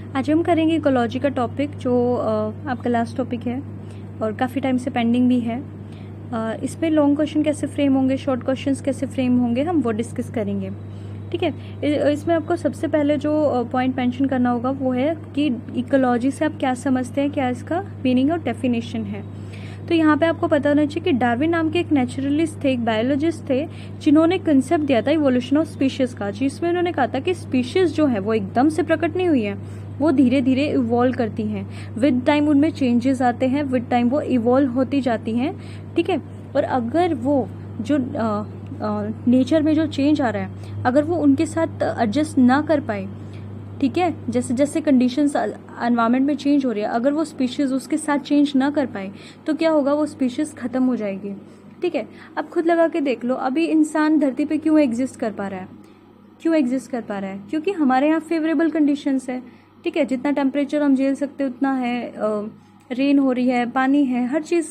आज हम करेंगे इकोलॉजी का टॉपिक जो आपका लास्ट टॉपिक है और काफ़ी टाइम से पेंडिंग भी है। इसमें लॉन्ग क्वेश्चन कैसे फ्रेम होंगे, शॉर्ट क्वेश्चंस कैसे फ्रेम होंगे, हम वो डिस्कस करेंगे। ठीक है। इसमें आपको सबसे पहले जो पॉइंट मेंशन करना होगा वो है कि इकोलॉजी से आप क्या समझते हैं, क्या इसका मीनिंग और डेफिनेशन है। तो यहाँ पे आपको पता होना चाहिए कि डार्विन नाम के एक नेचुरलिस्ट थे, एक बायोलॉजिस्ट थे, जिन्होंने कंसेप्ट दिया था इवोल्यूशन ऑफ स्पीशीज़ का, जिसमें उन्होंने कहा था कि स्पीशीज़ जो है वो एकदम से प्रकट नहीं हुई है, वो धीरे धीरे इवॉल्व करती हैं। विद टाइम उनमें चेंजेस आते हैं, विद टाइम वो इवॉल्व होती जाती हैं। ठीक है। और अगर वो जो नेचर में जो चेंज आ रहा है, अगर वो उनके साथ एडजस्ट ना कर पाए, ठीक है, जैसे जैसे कंडीशंस एनवायरनमेंट में चेंज हो रही है, अगर वो स्पीशीज़ उसके साथ चेंज ना कर पाए तो क्या होगा, वो स्पीशीज़ ख़त्म हो जाएगी। ठीक है। अब खुद लगा के देख लो, अभी इंसान धरती पे क्यों एग्जिस्ट कर पा रहा है, क्यों एग्जिस्ट कर पा रहा है? क्योंकि हमारे यहाँ फेवरेबल कंडीशंस है। ठीक है, जितना टेम्परेचर हम झेल सकते उतना है, रेन हो रही है, पानी है, हर चीज़,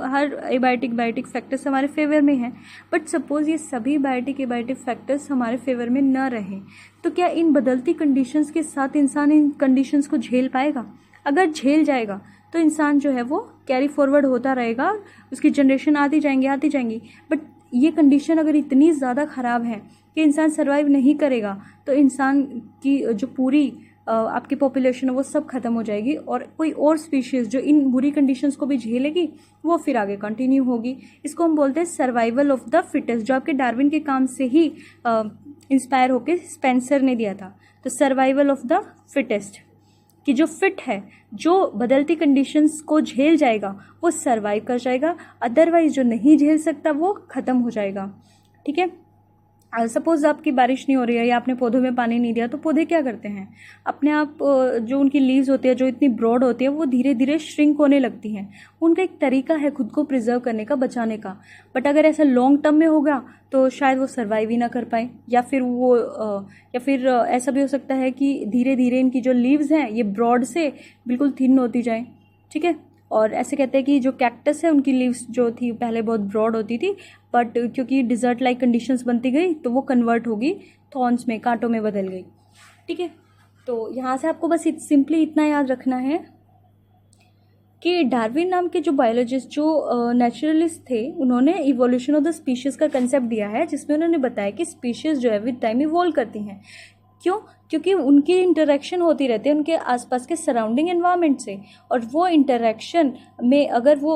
हर एबायोटिक फैक्टर्स हमारे फेवर में है। बट सपोज़ ये सभी एबायोटिक फैक्टर्स हमारे फेवर में न रहें तो क्या इन बदलती कंडीशंस के साथ इंसान इन कंडीशंस को झेल पाएगा? अगर झेल जाएगा तो इंसान जो है वो कैरी फॉरवर्ड होता रहेगा, उसकी जनरेशन आती जाएंगी। बट ये कंडीशन अगर इतनी ज़्यादा ख़राब है कि इंसान सर्वाइव नहीं करेगा तो इंसान की जो पूरी आपकी पॉपुलेशन है वो सब खत्म हो जाएगी, और कोई और स्पीशीज़ जो इन बुरी कंडीशंस को भी झेलेगी वो फिर आगे कंटिन्यू होगी। इसको हम बोलते हैं सर्वाइवल ऑफ द फिटेस्ट, जो आपके डार्विन के काम से ही इंस्पायर होकर स्पेंसर ने दिया था। तो सर्वाइवल ऑफ द फिटेस्ट, कि जो फिट है, जो बदलती कंडीशंस को झेल जाएगा वो सर्वाइव कर जाएगा, अदरवाइज जो नहीं झेल सकता वो ख़त्म हो जाएगा। ठीक है। सपोज आपकी बारिश नहीं हो रही है या आपने पौधों में पानी नहीं दिया तो पौधे क्या करते हैं, अपने आप जो उनकी लीव्स होती है जो इतनी ब्रॉड होती है वो धीरे धीरे श्रिंक होने लगती हैं। उनका एक तरीका है खुद को प्रिजर्व करने का, बचाने का। बट अगर ऐसा लॉन्ग टर्म में होगा तो शायद वो सर्वाइव ही ना कर पाए, या फिर ऐसा भी हो सकता है कि धीरे धीरे इनकी जो लीव्स हैं ये ब्रॉड से बिल्कुल थिन होती जाए। ठीक है। और ऐसे कहते हैं कि जो कैक्टस है उनकी लीव्स जो थी पहले बहुत ब्रॉड होती थी, बट क्योंकि डिजर्ट लाइक कंडीशंस बनती गई तो वो कन्वर्ट होगी थॉर्न्स में, कांटों में बदल गई। ठीक है। तो यहाँ से आपको बस सिंपली इतना याद रखना है कि डार्विन नाम के जो बायोलॉजिस्ट, जो नेचुरलिस्ट थे, उन्होंने इवोल्यूशन ऑफ द स्पीशीज़ का कंसेप्ट दिया है, जिसमें उन्होंने बताया कि स्पीशीज़ जो है विद टाइम इवॉल्व करती हैं। क्यों? क्योंकि उनकी इंटरेक्शन होती रहती है उनके आसपास के सराउंडिंग एनवायरनमेंट से, और वो इंटरेक्शन में अगर वो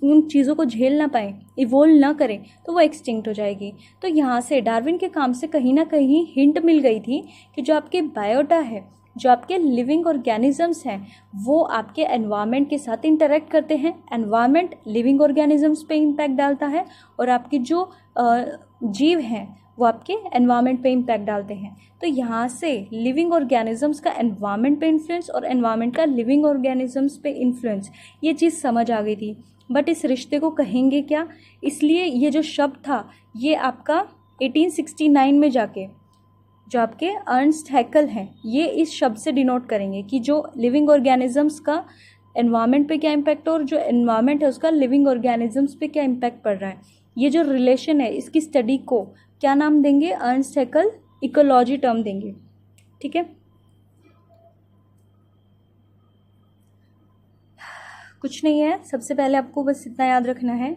उन चीज़ों को झेल ना पाए, इवोल्व ना करें, तो वो एक्सटिंक्ट हो जाएगी। तो यहाँ से डार्विन के काम से कहीं ना कहीं हिंट मिल गई थी कि जो आपके बायोटा है, जो आपके लिविंग ऑर्गेनिजम्स हैं, वो आपके एनवायरनमेंट के साथ इंटरेक्ट करते हैं। एनवायरनमेंट लिविंग ऑर्गेनिजम्स पे इम्पैक्ट डालता है, और आपकी जो जीव हैं वो आपके एनवायरनमेंट पे इम्पैक्ट डालते हैं। तो यहाँ से लिविंग ऑर्गेनिजम्स का एनवायरनमेंट पे इन्फ्लुएंस और एनवायरनमेंट का लिविंग ऑर्गेनिजम्स पे इन्फ्लुएंस, ये चीज़ समझ आ गई थी। बट इस रिश्ते को कहेंगे क्या? इसलिए ये जो शब्द था ये आपका 1869 में जाके जो आपके अर्नस्ट हैकल हैं, ये इस शब्द से डिनोट करेंगे कि जो लिविंग ऑर्गेनिजम्स का एनवायरनमेंट पे क्या इम्पैक्ट, और जो एनवायरनमेंट है उसका लिविंग ऑर्गेनिजम्स पे क्या इम्पैक्ट पड़ रहा है। ये जो रिलेशन है इसकी स्टडी को क्या नाम देंगे? अर्नस्ट हैकल इकोलॉजी टर्म देंगे। ठीक है। कुछ नहीं है, सबसे पहले आपको बस इतना याद रखना है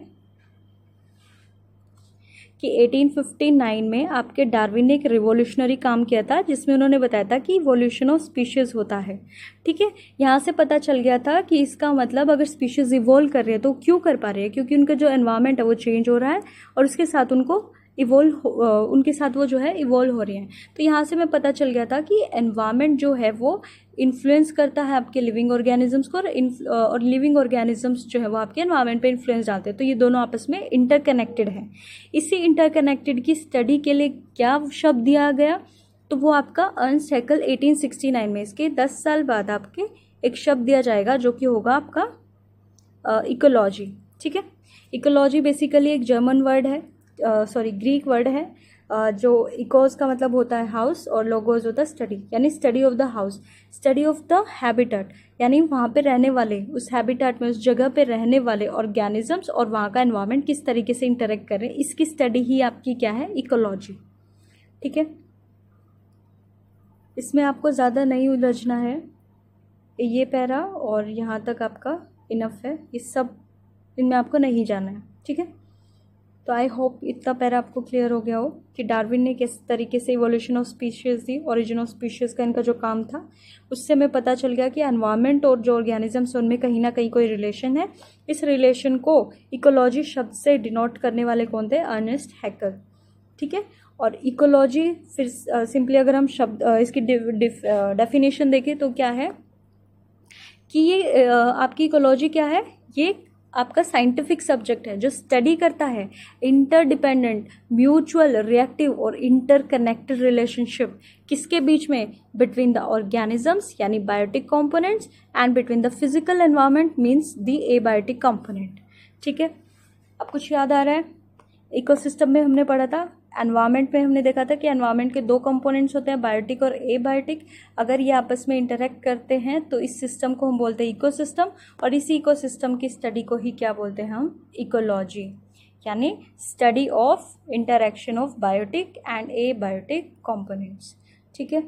कि 1859 में आपके डार्विन ने एक रिवोल्यूशनरी काम किया था, जिसमें उन्होंने बताया था कि इवोल्यूशन ऑफ स्पीशीज़ होता है। ठीक है। यहाँ से पता चल गया था कि इसका मतलब अगर स्पीशीज़ इवोल्व कर रही है तो क्यों कर पा रही है, क्योंकि उनका जो एनवायरनमेंट है वो चेंज हो रहा है और उसके साथ उनके साथ वो जो है इवोल्व हो रही हैं। तो यहाँ से मैं पता चल गया था कि एनवायरनमेंट जो है वो इन्फ्लुएंस करता है आपके लिविंग ऑर्गेनिजम्स को, और लिविंग ऑर्गेनिजम्स जो है वो आपके एनवायरनमेंट पे इन्फ्लुएंस डालते हैं। तो ये दोनों आपस में इंटरकनेक्टेड हैं। इसी इंटरकनेक्टेड की स्टडी के लिए क्या शब्द दिया गया? तो वो आपका अर्नस्ट हैकल 1869 में, इसके 10 साल बाद आपके एक शब्द दिया जाएगा जो कि होगा आपका इकोलॉजी। ठीक है। इकोलॉजी बेसिकली एक जर्मन वर्ड है, ग्रीक वर्ड है, जो इकोस का मतलब होता है हाउस और लोगोस होता है स्टडी, यानी study of the house, study of the habitat, यानी वहाँ पे रहने वाले, उस हैबिटेट में, उस जगह पे रहने वाले ऑर्गेनिजम्स और वहाँ का एनवायरनमेंट किस तरीके से इंटरेक्ट कर रहे हैं, इसकी स्टडी ही आपकी क्या है? इकोलॉजी। ठीक है। इसमें आपको ज़्यादा नहीं उलझना है, ये पैरा और यहाँ तक आपका इनफ है, ये सब इनमें आपको नहीं जाना है, ठीक है। तो आई होप इतना पैरा आपको क्लियर हो गया हो कि डार्विन ने किस तरीके से evolution of species the, origin of species का इनका जो काम था उससे हमें पता चल गया कि एनवायरनमेंट और जो ऑर्गेनिजम्स उनमें कहीं ना कहीं कोई रिलेशन है। इस रिलेशन को इकोलॉजी शब्द से डिनोट करने वाले कौन थे? अर्नेस्ट हैकर, ठीक है। और इकोलॉजी फिर सिंपली अगर हम शब्द इसकी डेफिनेशन देखें तो क्या है कि ये आपकी इकोलॉजी क्या है? ये आपका साइंटिफिक सब्जेक्ट है जो स्टडी करता है इंटरडिपेंडेंट, म्यूचुअल, रिएक्टिव और इंटरकनेक्टेड रिलेशनशिप किसके बीच में? बिटवीन द ऑर्गेनिजम्स यानी biotic components and between the physical environment means the abiotic component, ठीक है। अब कुछ याद आ रहा है? इकोसिस्टम में हमने पढ़ा था, एनवायरनमेंट में हमने देखा था कि एनवायरनमेंट के दो कंपोनेंट्स होते हैं, बायोटिक और एबायोटिक। अगर ये आपस में इंटरेक्ट करते हैं तो इस सिस्टम को हम बोलते हैं इकोसिस्टम, और इसी इकोसिस्टम की स्टडी को ही क्या बोलते हैं हम? इकोलॉजी, यानी study of interaction of biotic and abiotic components, ठीक है।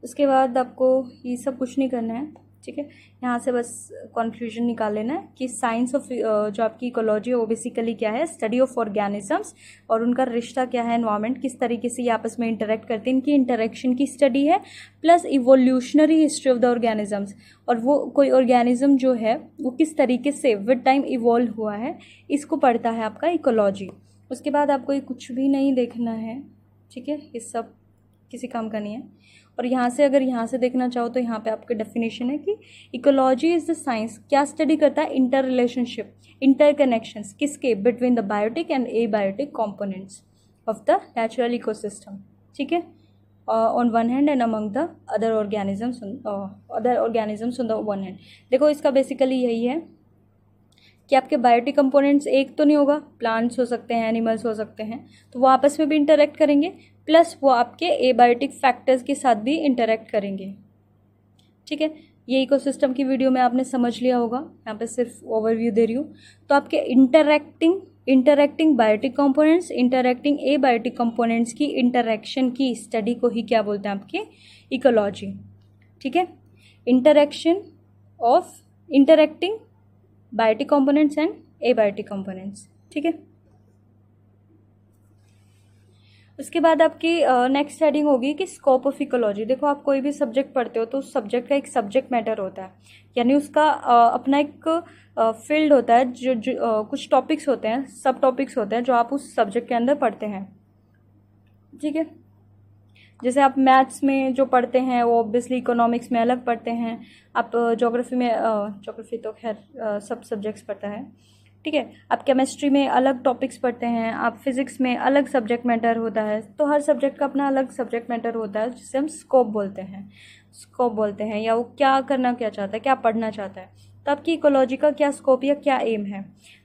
उसके बाद आपको ये सब कुछ नहीं करना है, ठीक है। यहाँ से बस कंक्लूजन निकाल लेना है कि साइंस ऑफ जो आपकी इकोलॉजी है वो बेसिकली क्या है? स्टडी ऑफ ऑर्गेनिजम्स, और उनका रिश्ता क्या है एनवायरनमेंट, किस तरीके से ये आपस में इंटरेक्ट करते हैं, इनकी इंटरेक्शन की स्टडी है, plus evolutionary history of the organisms, और वो कोई ऑर्गेनिज्म जो है वो किस तरीके से विद टाइम इवॉल्व हुआ है, इसको पढ़ता है आपका इकोलॉजी। उसके बाद आपको ये कुछ भी नहीं देखना है, ठीक है, ये सब किसी काम का नहीं है। और यहाँ से अगर यहाँ से देखना चाहो तो यहाँ पे आपकी डेफिनेशन है कि इकोलॉजी इज द साइंस, क्या स्टडी करता है? इंटर रिलेशनशिप, इंटर कनेक्शंस, किसके? Between the biotic and abiotic components of the natural ecosystem, ठीक है, on one hand and among the other organisms on the one hand. देखो इसका basically यही है कि आपके बायोटिक कंपोनेंट्स एक तो नहीं होगा, प्लांट्स हो सकते हैं, एनिमल्स हो सकते हैं, तो वो आपस में भी इंटरेक्ट करेंगे, प्लस वो आपके एबायोटिक फैक्टर्स के साथ भी इंटरेक्ट करेंगे, ठीक है। ये इकोसिस्टम की वीडियो में आपने समझ लिया होगा, यहाँ पे सिर्फ ओवरव्यू दे रही हूँ। तो आपके interacting biotic components, interacting abiotic components की इंटरेक्शन की स्टडी को ही क्या बोलते हैं? आपके इकोलॉजी, ठीक है। Interacting biotic components and abiotic components, ठीक है। उसके बाद आपकी नेक्स्ट हेडिंग होगी कि स्कोप ऑफ इकोलॉजी। देखो आप कोई भी सब्जेक्ट पढ़ते हो तो उस सब्जेक्ट का एक सब्जेक्ट मैटर होता है, यानी उसका अपना एक फील्ड होता है, जो कुछ टॉपिक्स होते हैं, सब टॉपिक्स होते हैं जो आप उस सब्जेक्ट के अंदर पढ़ते हैं, ठीक है। जैसे आप मैथ्स में जो पढ़ते हैं वो ऑब्वियसली इकोनॉमिक्स में अलग पढ़ते हैं, आप ज्योग्राफी तो खैर सब सब्जेक्ट्स पढ़ता है, ठीक है। आप केमिस्ट्री में अलग टॉपिक्स पढ़ते हैं, आप फिजिक्स में अलग सब्जेक्ट मैटर होता है, तो हर सब्जेक्ट का अपना अलग सब्जेक्ट मैटर होता है जिसे हम स्कोप बोलते हैं, या वो क्या करना क्या चाहता है, क्या पढ़ना चाहता है। तो आपकी इकोलॉजी का क्या स्कोप या क्या एम है?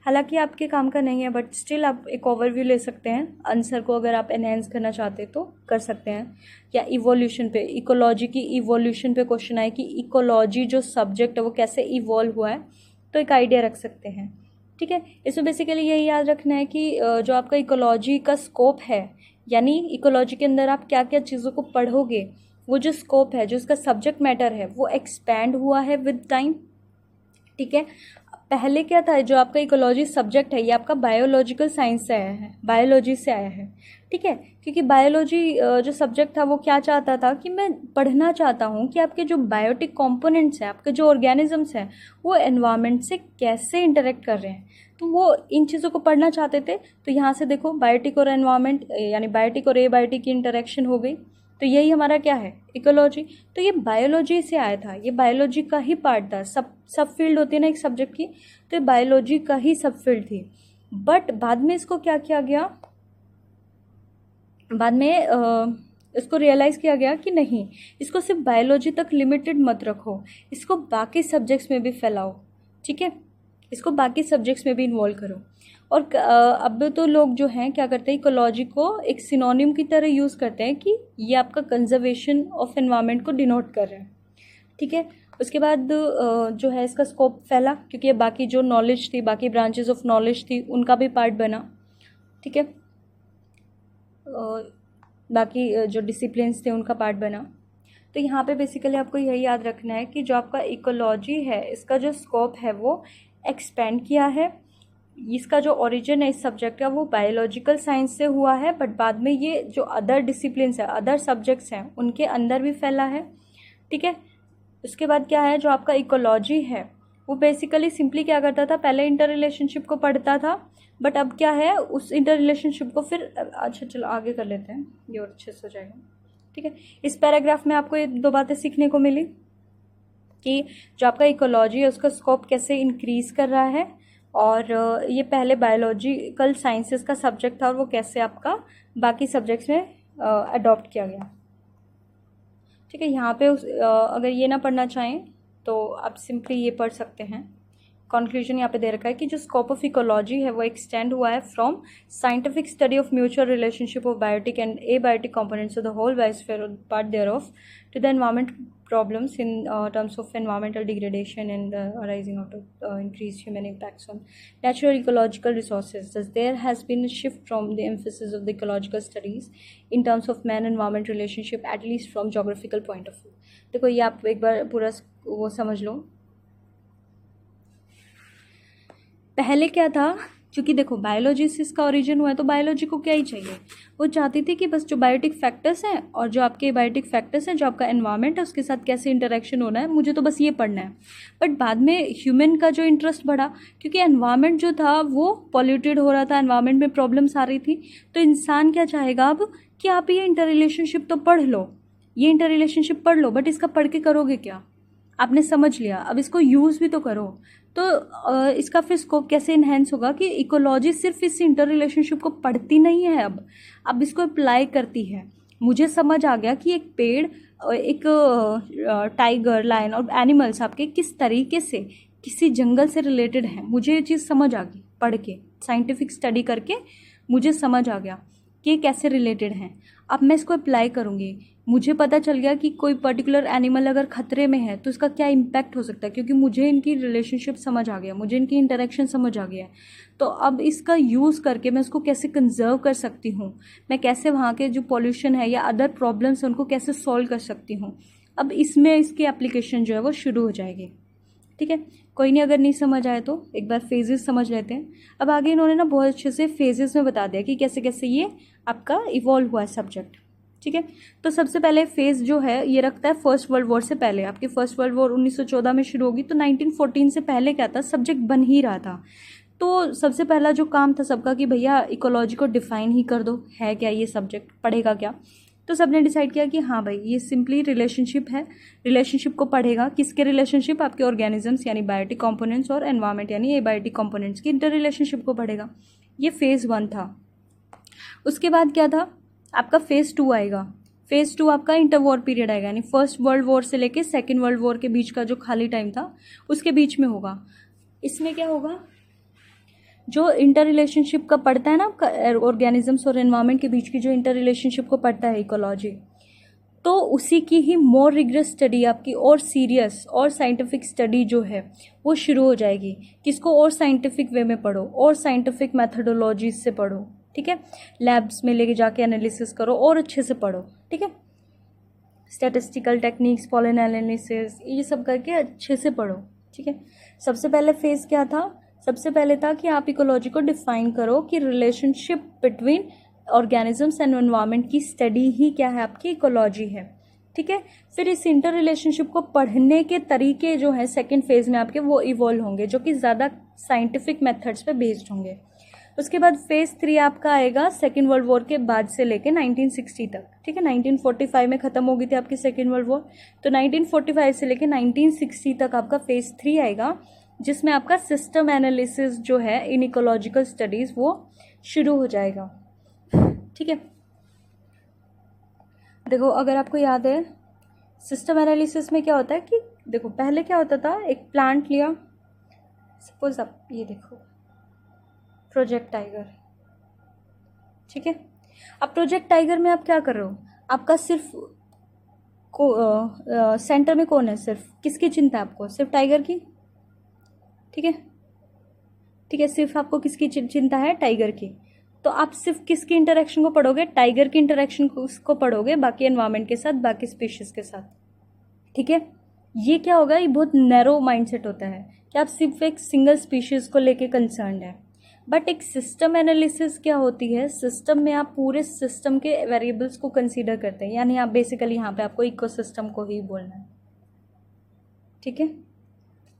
हालांकि आपके काम का नहीं है, बट स्टिल आप एक ओवरव्यू ले सकते हैं, आंसर को अगर आप एनहेंस करना चाहते तो कर सकते हैं। या इवोल्यूशन पे, इकोलॉजी की इवोल्यूशन पे क्वेश्चन आए कि इकोलॉजी जो सब्जेक्ट है वो कैसे इवॉल्व हुआ है, तो एक आइडिया रख सकते हैं, ठीक है। इसमें बेसिकली यही याद रखना है कि जो आपका इकोलॉजी का स्कोप है, यानी इकोलॉजी के अंदर आप क्या क्या चीज़ों को पढ़ोगे, वो जो स्कोप है, जो उसका सब्जेक्ट मैटर है, वो एक्सपैंड हुआ है विद टाइम, ठीक है। पहले क्या था, जो आपका इकोलॉजी सब्जेक्ट है ये आपका बायोलॉजिकल साइंस से आया है, बायोलॉजी से आया है, ठीक है। क्योंकि बायोलॉजी जो सब्जेक्ट था वो क्या चाहता था कि मैं पढ़ना चाहता हूँ कि आपके जो बायोटिक कंपोनेंट्स हैं, आपके जो ऑर्गेनिजम्स हैं, वो एनवायरनमेंट से कैसे इंटरेक्ट कर रहे हैं, तो वो इन चीज़ों को पढ़ना चाहते थे। तो यहाँ से देखो बायोटिक और एनवायरनमेंट यानी बायोटिक और एबायोटिक की इंटरेक्शन हो गई, तो यही हमारा क्या है? इकोलॉजी। तो ये बायोलॉजी से आया था, ये बायोलॉजी का ही पार्ट था, सब फील्ड होती है ना एक सब्जेक्ट की, तो ये बायोलॉजी का ही सब फील्ड थी। बट बाद में इसको क्या किया गया, बाद में इसको रियलाइज़ किया गया कि नहीं, इसको सिर्फ बायोलॉजी तक लिमिटेड मत रखो, इसको बाकी सब्जेक्ट्स में भी फैलाओ, ठीक है, इसको बाकी सब्जेक्ट्स में भी इन्वॉल्व करो। और अब तो लोग जो हैं क्या करते हैं, इकोलॉजी को एक सिनोनिम की तरह यूज़ करते हैं कि ये आपका कंजर्वेशन ऑफ एनवायरनमेंट को डिनोट कर रहे हैं, ठीक है। उसके बाद जो है इसका स्कोप फैला, क्योंकि ये बाकी जो नॉलेज थी, बाकी ब्रांचेस ऑफ नॉलेज थी, उनका भी पार्ट बना, ठीक है, बाकी जो डिसिप्लिन्स थे उनका पार्ट बना। तो यहाँ पे बेसिकली आपको यही याद रखना है कि जो आपका इकोलॉजी है इसका जो स्कोप है वो एक्सपेंड किया है। इसका जो ओरिजिन है इस सब्जेक्ट का वो बायोलॉजिकल साइंस से हुआ है, बट बाद में ये जो अदर डिसिप्लिन्स है, अदर सब्जेक्ट्स हैं, उनके अंदर भी फैला है। ठीक है, उसके बाद क्या है, जो आपका इकोलॉजी है वो बेसिकली सिंपली क्या करता था, पहले इंटर रिलेशनशिप को पढ़ता था, बट अब क्या है, उस इंटर रिलेशनशिप को फिर, अच्छा चलो आगे कर लेते हैं, ये और अच्छे से हो जाएगा। ठीक है, इस पैराग्राफ में आपको ये दो बातें सीखने को मिली कि जो आपका इकोलॉजी है उसका स्कोप कैसे इंक्रीज कर रहा है, और ये पहले बायोलॉजिकल साइंसेस का सब्जेक्ट था और वो कैसे आपका बाकी सब्जेक्ट्स में अडॉप्ट किया गया। ठीक है, यहाँ पे अगर ये ना पढ़ना चाहें तो आप सिंपली ये पढ़ सकते हैं। कंक्लूजन यहाँ पे दे रखा है कि जो स्कोप ऑफ इकोलॉजी है वो एक्सटेंड हुआ है from scientific study of mutual relationship of biotic and abiotic components of the whole biosphere part there of to the environment problems in terms of environmental degradation and arising out of increased human impacts on natural ecological resources. Thus, there has been a shift from the emphasis of the ecological studies in terms of man-environment relationship, at least from geographical point of view. देखो ये आप एक बार पूरा वो समझ लो। पहले क्या था, क्योंकि देखो बायोलॉजी से इसका ओरिजिन हुआ है, तो बायोलॉजी को क्या ही चाहिए, वो चाहती थी कि बस जो बायोटिक फैक्टर्स हैं और जो आपके बायोटिक फैक्टर्स हैं, जो आपका एनवायरनमेंट है उसके साथ कैसे इंटरेक्शन होना है, मुझे तो बस ये पढ़ना है। बट बाद में ह्यूमन का जो इंटरेस्ट बढ़ा, क्योंकि एनवायरनमेंट जो था वो पॉल्यूटेड हो रहा था, एनवायरनमेंट में प्रॉब्लम्स आ रही थी, तो इंसान क्या चाहेगा अब कि आप ये इंटर रिलेशनशिप तो पढ़ लो, ये इंटर रिलेशनशिप पढ़ लो, बट इसका पढ़ के करोगे क्या, आपने समझ लिया, अब इसको यूज़ भी तो करो। तो इसका फिर स्कोप कैसे इन्हेंस होगा कि इकोलॉजी सिर्फ इस इंटर रिलेशनशिप को पढ़ती नहीं है, अब इसको अप्लाई करती है। मुझे समझ आ गया कि एक पेड़, एक टाइगर, लायन और एनिमल्स आपके किस तरीके से किसी जंगल से रिलेटेड हैं, मुझे ये चीज़ समझ आ गई, पढ़ के साइंटिफिक स्टडी करके मुझे समझ आ गया कि ये कैसे रिलेटेड हैं। अब मैं इसको अप्लाई करूँगी, मुझे पता चल गया कि कोई पर्टिकुलर एनिमल अगर खतरे में है तो इसका क्या इम्पैक्ट हो सकता है, क्योंकि मुझे इनकी रिलेशनशिप समझ आ गया, मुझे इनकी इंटरेक्शन समझ आ गया है। तो अब इसका यूज़ करके मैं इसको कैसे कंजर्व कर सकती हूँ, मैं कैसे वहाँ के जो पॉल्यूशन है या अदर प्रॉब्लम्स हैं उनको कैसे सॉल्व कर सकती हूँ, अब इसमें इसकी एप्लीकेशन जो है वो शुरू हो जाएगी। ठीक है, कोई नहीं, अगर नहीं समझ आए तो एक बार फेजेस समझ लेते हैं। अब आगे इन्होंने ना बहुत अच्छे से फेजेस में बता दिया कि कैसे कैसे ये आपका इवॉल्व हुआ है सब्जेक्ट। ठीक है, तो सबसे पहले फेज़ जो है ये रखता है फर्स्ट वर्ल्ड वॉर से पहले। आपकी फर्स्ट वर्ल्ड वॉर 1914 में शुरू होगी, तो 1914 से पहले क्या था, सब्जेक्ट बन ही रहा था। तो सबसे पहला जो काम था सबका कि भैया इकोलॉजी को डिफाइन ही कर दो, है क्या ये सब्जेक्ट, पढ़ेगा क्या। तो सबने डिसाइड किया कि हाँ भाई ये सिंपली रिलेशनशिप है, रिलेशनशिप को पढ़ेगा। किसके रिलेशनशिप, आपके ऑर्गेनिजम्स यानी बायोटिक कंपोनेंट्स और एनवायरनमेंट यानी एबायोटिक कंपोनेंट्स की इंटर रिलेशनशिप को पढ़ेगा। ये फेज़ 1 था। उसके बाद क्या था, आपका फेज़ 2 आएगा। फेज़ 2 आपका इंटर वॉर पीरियड आएगा, यानी फर्स्ट वर्ल्ड वॉर से लेके सेकेंड वर्ल्ड वॉर के बीच का जो खाली टाइम था उसके बीच में होगा। इसमें क्या होगा, जो इंटर रिलेशनशिप का पढ़ता है ना आपका, ऑर्गेनिजम्स और एनवायरनमेंट के बीच की जो इंटर रिलेशनशिप को पढ़ता है इकोलॉजी, तो उसी की ही मोर रिगरस स्टडी आपकी और सीरियस और साइंटिफिक स्टडी जो है वो शुरू हो जाएगी। किसको, और साइंटिफिक वे में पढ़ो और साइंटिफिक मैथडोलॉजी से पढ़ो। ठीक है, लैब्स में लेके जाके एनालिसिस करो और अच्छे से पढ़ो। ठीक है, स्टैटिस्टिकल टेक्निक्स, पॉलन एनालिसिस, ये सब करके अच्छे से पढ़ो। ठीक है, सबसे पहले फेज़ क्या था, सबसे पहले था कि आप इकोलॉजी को डिफाइन करो कि relationship between organisms and environment की स्टडी ही क्या है, आपकी इकोलॉजी है। ठीक है, फिर इस इंटर रिलेशनशिप को पढ़ने के तरीके जो है सेकेंड फेज में आपके वो इवॉल्व होंगे, जो कि ज़्यादा साइंटिफिक मेथड्स पे बेस्ड होंगे। उसके बाद फेज़ 3 आपका आएगा सेकेंड वर्ल्ड वॉर के बाद से लेके 1960 तक। ठीक है, 1945 में ख़त्म हो गई थी आपकी सेकेंड वर्ल्ड वॉर, तो 1945 से लेके 1960 तक आपका फेज़ 3 आएगा, जिसमें आपका सिस्टम एनालिसिस जो है इन इकोलॉजिकल स्टडीज़ वो शुरू हो जाएगा। ठीक है, देखो अगर आपको याद है सिस्टम एनालिसिस में क्या होता है कि देखो पहले क्या होता था, एक प्लांट लिया, सपोज आप ये देखो प्रोजेक्ट टाइगर। ठीक है, अब प्रोजेक्ट टाइगर में आप क्या कर रहे हो, आपका सिर्फ सेंटर में कौन है, सिर्फ किसकी चिंता है आपको, सिर्फ टाइगर की। ठीक है, ठीक है, सिर्फ आपको किसकी चिंता है, टाइगर की। तो आप सिर्फ किसकी इंटरेक्शन को पढ़ोगे, टाइगर की इंटरेक्शन को पढ़ोगे बाकी एनवायरनमेंट के साथ, बाकी स्पीशीज के साथ। ठीक है, ये क्या होगा, ये बहुत नैरो माइंडसेट होता है कि आप सिर्फ एक सिंगल स्पीशीज को लेके कंसर्न है। बट एक सिस्टम एनालिसिस क्या होती है, सिस्टम में आप पूरे सिस्टम के वेरिएबल्स को कंसीडर करते हैं, यानी आप बेसिकली यहाँ पे आपको इकोसिस्टम को ही बोलना है। ठीक है,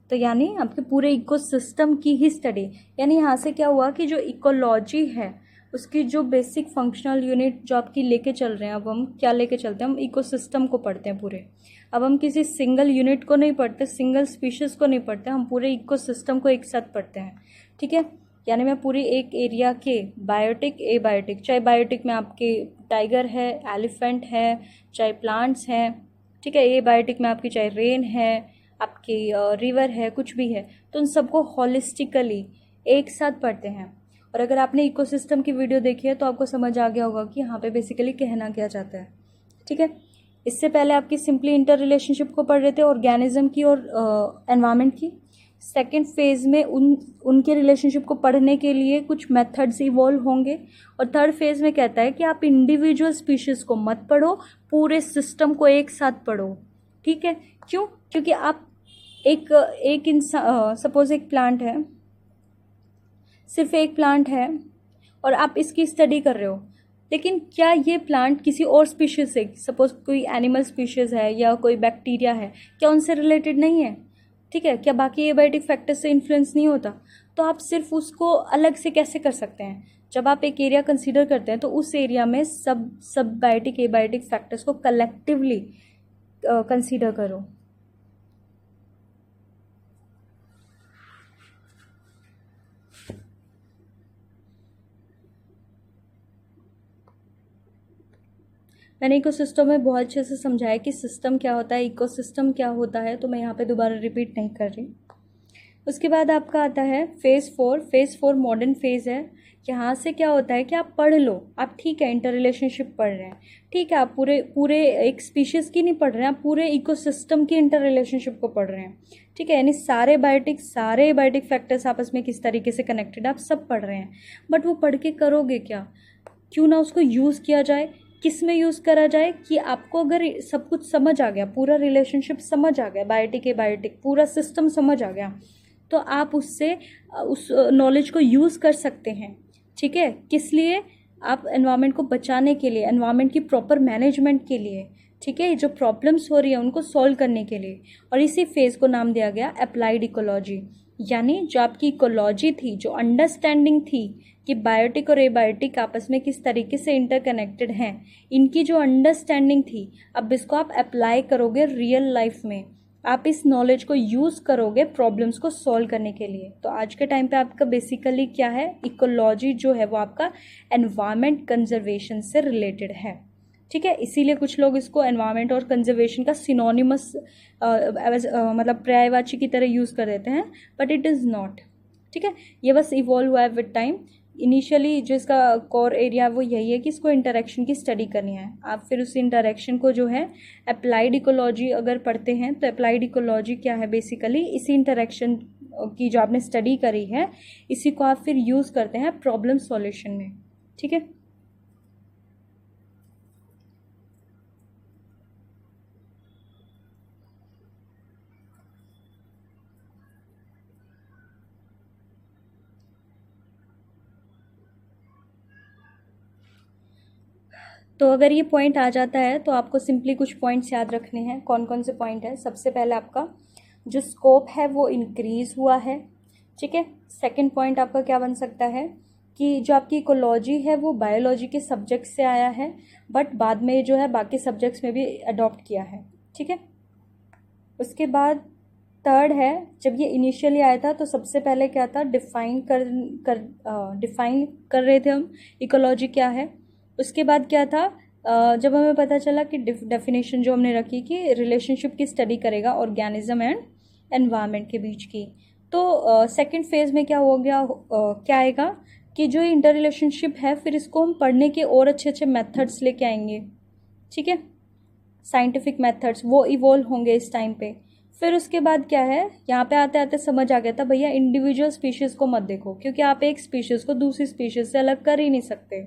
तो यानी आपके पूरे इकोसिस्टम की ही स्टडी, यानी यहाँ से क्या हुआ कि जो इकोलॉजी है उसकी जो बेसिक फंक्शनल यूनिट जो आपकी लेके चल रहे हैं, अब हम क्या लेके चलते हैं, हम इकोसिस्टम को पढ़ते हैं पूरे। अब हम किसी सिंगल यूनिट को नहीं पढ़ते, सिंगल स्पीशीज़ को नहीं पढ़ते, हम पूरे इकोसिस्टम को एक साथ पढ़ते हैं। ठीक है, यानी मैं पूरी एक एरिया के बायोटिक, ए बायोटिक, चाहे बायोटिक में आपके टाइगर है, एलिफेंट है, चाहे प्लांट्स हैं, ठीक है, ए बायोटिक में आपकी चाहे रेन है, आपकी रिवर है, कुछ भी है, तो उन सबको हॉलिस्टिकली एक साथ पढ़ते हैं। और अगर आपने इकोसिस्टम की वीडियो देखी है तो आपको समझ आ गया होगा कि यहाँ पे बेसिकली कहना क्या चाहता है। ठीक है, इससे पहले आपकी सिंपली इंटर रिलेशनशिप को पढ़ रहे थे, ऑर्गेनिज्म की और एनवायरनमेंट की। सेकेंड फेज में उनके रिलेशनशिप को पढ़ने के लिए कुछ मेथड्स इवॉल्व होंगे, और थर्ड फेज में कहता है कि आप इंडिविजुअल स्पीशीज़ को मत पढ़ो, पूरे सिस्टम को एक साथ पढ़ो। ठीक है, क्यों? क्योंकि आप एक इंसान, सपोज एक प्लांट है, सिर्फ एक प्लांट है और आप इसकी स्टडी कर रहे हो, लेकिन क्या ये प्लांट किसी और स्पीशीज से, सपोज कोई एनिमल स्पीशीज है या कोई बैक्टीरिया है, क्या उनसे रिलेटेड नहीं है? ठीक है, क्या बाकी एबायोटिक फैक्टर से इन्फ्लुएंस नहीं होता? तो आप सिर्फ उसको अलग से कैसे कर सकते हैं? जब आप एक एरिया कंसीडर करते हैं तो उस एरिया में सब बायोटिक एबायोटिक फैक्टर्स को कलेक्टिवली कंसीडर करो। मैंने इकोसिस्टम में बहुत अच्छे से समझाया कि सिस्टम क्या होता है, इकोसिस्टम क्या होता है, तो मैं यहाँ पे दोबारा रिपीट नहीं कर रही। उसके बाद आपका आता है फेज़ 4। फेज़ 4 मॉडर्न फेज़ है। यहाँ से क्या होता है कि आप पढ़ लो, आप ठीक है इंटर रिलेशनशिप पढ़ रहे हैं, ठीक है, आप पूरे एक स्पीशीज़ की नहीं पढ़ रहे हैं, आप पूरे इकोसिस्टम की इंटर रिलेशनशिप को पढ़ रहे हैं। ठीक है, यानी सारे बायोटिक फैक्टर्स आपस में किस तरीके से कनेक्टेड, आप सब पढ़ रहे हैं। बट वो पढ़ के करोगे क्या? क्यों ना उसको यूज़ किया जाए। किस में यूज़ करा जाए कि आपको अगर सब कुछ समझ आ गया, पूरा रिलेशनशिप समझ आ गया, बायोटिक पूरा सिस्टम समझ आ गया, तो आप उससे उस नॉलेज को यूज़ कर सकते हैं। ठीक है, किस लिए? आप एनवायरनमेंट को बचाने के लिए, एनवायरनमेंट की प्रॉपर मैनेजमेंट के लिए। ठीक है, जो प्रॉब्लम्स हो रही है उनको सॉल्व करने के लिए। और इसी फेज़ को नाम दिया गया अप्लाइड इकोलॉजी, यानी जो आपकी इकोलॉजी थी, जो अंडरस्टैंडिंग थी कि बायोटिक और एबायोटिक आपस में किस तरीके से इंटरकनेक्टेड हैं, इनकी जो अंडरस्टैंडिंग थी, अब इसको आप अप्लाई करोगे रियल लाइफ में, आप इस नॉलेज को यूज़ करोगे प्रॉब्लम्स को सॉल्व करने के लिए। तो आज के टाइम पे आपका बेसिकली क्या है, इकोलॉजी जो है वो आपका एनवायरनमेंट कंजर्वेशन से रिलेटेड है। ठीक है, इसीलिए कुछ लोग इसको एनवायरनमेंट और कंजर्वेशन का सिनोनिमस मतलब पर्यायवाची की तरह यूज़ कर देते हैं, बट इट इज़ नॉट। ठीक है, ये बस इवॉल्व हुआ है विद टाइम। इनिशियली जो इसका कोर एरिया है वो यही है कि इसको इंटरेक्शन की स्टडी करनी है। आप फिर उस इंटरेक्शन को जो है अप्लाइड इकोलॉजी अगर पढ़ते हैं, तो अप्लाइड इकोलॉजी क्या है, बेसिकली इसी इंटरेक्शन की जो आपने स्टडी करी है, इसी को आप फिर यूज़ करते हैं प्रॉब्लम सॉल्यूशन में। ठीक है, तो अगर ये पॉइंट आ जाता है तो आपको सिंपली कुछ पॉइंट्स याद रखने हैं। कौन कौन से पॉइंट है? सबसे पहले आपका जो स्कोप है वो इंक्रीज़ हुआ है। ठीक है, सेकंड पॉइंट आपका क्या बन सकता है कि जो आपकी इकोलॉजी है वो बायोलॉजी के सब्जेक्ट से आया है, बट बाद में जो है बाकी सब्जेक्ट्स में भी अडॉप्ट किया है। ठीक है, उसके बाद थर्ड है, जब ये इनिशियली आया था तो सबसे पहले क्या था, डिफाइन कर रहे थे हम इकोलॉजी क्या है। उसके बाद क्या था, जब हमें पता चला कि डेफिनेशन जो हमने रखी कि रिलेशनशिप की स्टडी करेगा ऑर्गेनिज्म एंड एनवायरनमेंट के बीच की, तो सेकंड फेज में क्या हो गया, क्या आएगा कि जो इंटर रिलेशनशिप है फिर इसको हम पढ़ने के और अच्छे अच्छे मेथड्स लेके आएंगे। ठीक है, साइंटिफिक मेथड्स वो इवॉल्व होंगे इस टाइम पे। फिर उसके बाद क्या है, यहाँ पे आते आते समझ आ गया था भैया इंडिविजुअल स्पीशीज़ को मत देखो, क्योंकि आप एक स्पीशीज़ को दूसरी स्पीशीज़ से अलग कर ही नहीं सकते।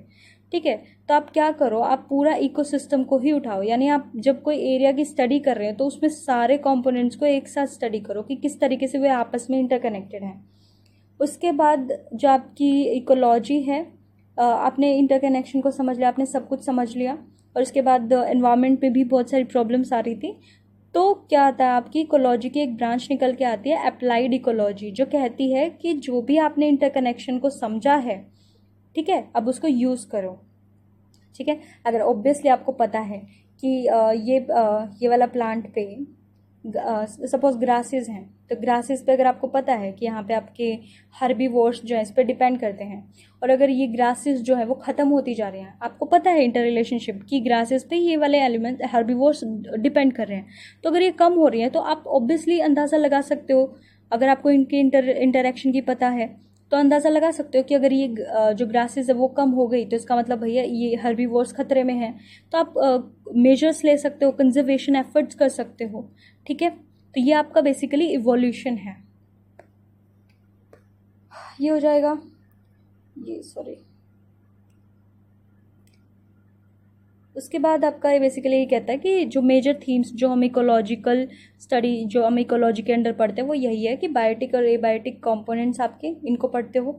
ठीक है, तो आप क्या करो, आप पूरा इकोसिस्टम को ही उठाओ, यानी आप जब कोई एरिया की स्टडी कर रहे हैं तो उसमें सारे कंपोनेंट्स को एक साथ स्टडी करो कि किस तरीके से वे आपस में इंटरकनेक्टेड हैं। उसके बाद जो आपकी इकोलॉजी है, आपने इंटरकनेक्शन को समझ लिया, आपने सब कुछ समझ लिया, और उसके बाद एनवायरनमेंट में भी बहुत सारी प्रॉब्लम्स आ रही थी। तो क्या आता है, आपकी इकोलॉजी की एक ब्रांच निकल के आती है अप्लाइड इकोलॉजी, जो कहती है कि जो भी आपने इंटरकनेक्शन को समझा है, ठीक है, अब उसको यूज़ करो। ठीक है, अगर ऑब्वियसली आपको पता है कि ये वाला प्लांट पे सपोज ग्रासेस हैं, तो ग्रासेस पे अगर आपको पता है कि यहाँ पे आपके हर्बीवोर्स जो है इस पर डिपेंड करते हैं, और अगर ये ग्रासेस जो है वो ख़त्म होती जा रही हैं, आपको पता है इंटर रिलेशनशिप की ग्रासेस पे ये वाले एलिमेंट हर्बीवोर्स डिपेंड कर रहे हैं, तो अगर ये कम हो रही है तो आप ऑब्वियसली अंदाज़ा लगा सकते हो, अगर आपको इनके इंटरेक्शन की पता है तो अंदाज़ा लगा सकते हो कि अगर ये जो ग्रासेस है वो कम हो गई तो इसका मतलब भैया ये हर्बीवोर्स खतरे में हैं, तो आप मेजर्स ले सकते हो, कंजर्वेशन एफर्ट्स कर सकते हो। ठीक है, तो ये आपका बेसिकली इवोल्यूशन है। ये हो जाएगा, ये सॉरी, उसके बाद आपका ये बेसिकली ये कहता है कि जो मेजर थीम्स जो हम इकोलॉजिकल स्टडी जो हम इकोलॉजी के अंडर पढ़ते हैं वो यही है कि बायोटिक और एबायोटिक कंपोनेंट्स आपके इनको पढ़ते हो,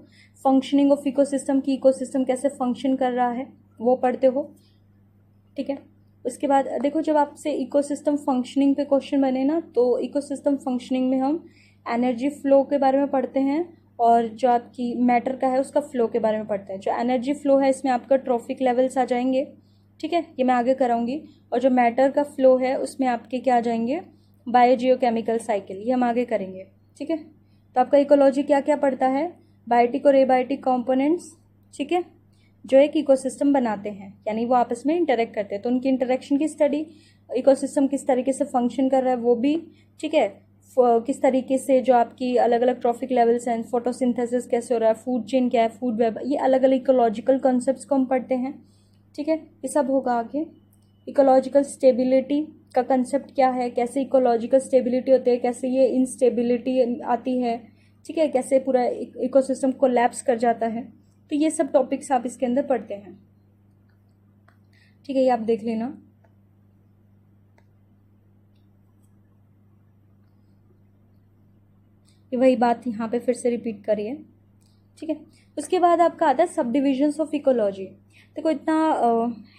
फंक्शनिंग ऑफ इकोसिस्टम की इकोसिस्टम कैसे फंक्शन कर रहा है वो पढ़ते हो। ठीक है, उसके बाद देखो जब आपसे इकोसिस्टम फंक्शनिंग पे क्वेश्चन बने ना, तो इकोसिस्टम फंक्शनिंग में हम एनर्जी फ्लो के बारे में पढ़ते हैं, और जो आपकी मैटर का है उसका फ्लो के बारे में पढ़ते हैं। जो एनर्जी फ्लो है इसमें आपका ट्रॉफिक लेवल्स आ जाएंगे, ठीक है, ये मैं आगे कराऊंगी, और जो मैटर का फ्लो है उसमें आपके क्या आ जाएंगे, बायोजियोकेमिकल साइकिल, ये हम आगे करेंगे। ठीक है, तो आपका इकोलॉजी क्या क्या पढ़ता है, बायोटिक और एबायोटिक कंपोनेंट्स, ठीक है, जो एक इकोसिस्टम बनाते हैं, यानी वो आपस में इंटरेक्ट करते हैं, तो उनकी इंटरेक्शन की स्टडी, इकोसिस्टम किस तरीके से फंक्शन कर रहा है वो भी, ठीक है, किस तरीके से जो आपकी अलग अलग ट्रॉफिक लेवल्स हैं, फोटोसिंथेसिस कैसे हो रहा है, फूड चेन क्या है, फूड वेब, ये अलग अलग इकोलॉजिकल कॉन्सेप्ट्स को हम पढ़ते हैं। ठीक है, ये सब होगा आगे। इकोलॉजिकल स्टेबिलिटी का कंसेप्ट क्या है, कैसे इकोलॉजिकल स्टेबिलिटी होती है, कैसे ये इंस्टेबिलिटी आती है, ठीक है, कैसे पूरा इकोसिस्टम कोलैप्स कर जाता है, तो ये सब टॉपिक्स आप इसके अंदर पढ़ते हैं। ठीक है, ये आप देख लेना। ये वही बात यहाँ पे फिर से रिपीट करिए। ठीक है, उसके बाद आपका आता है सब डिविजन्स ऑफ इकोलॉजी। देखो इतना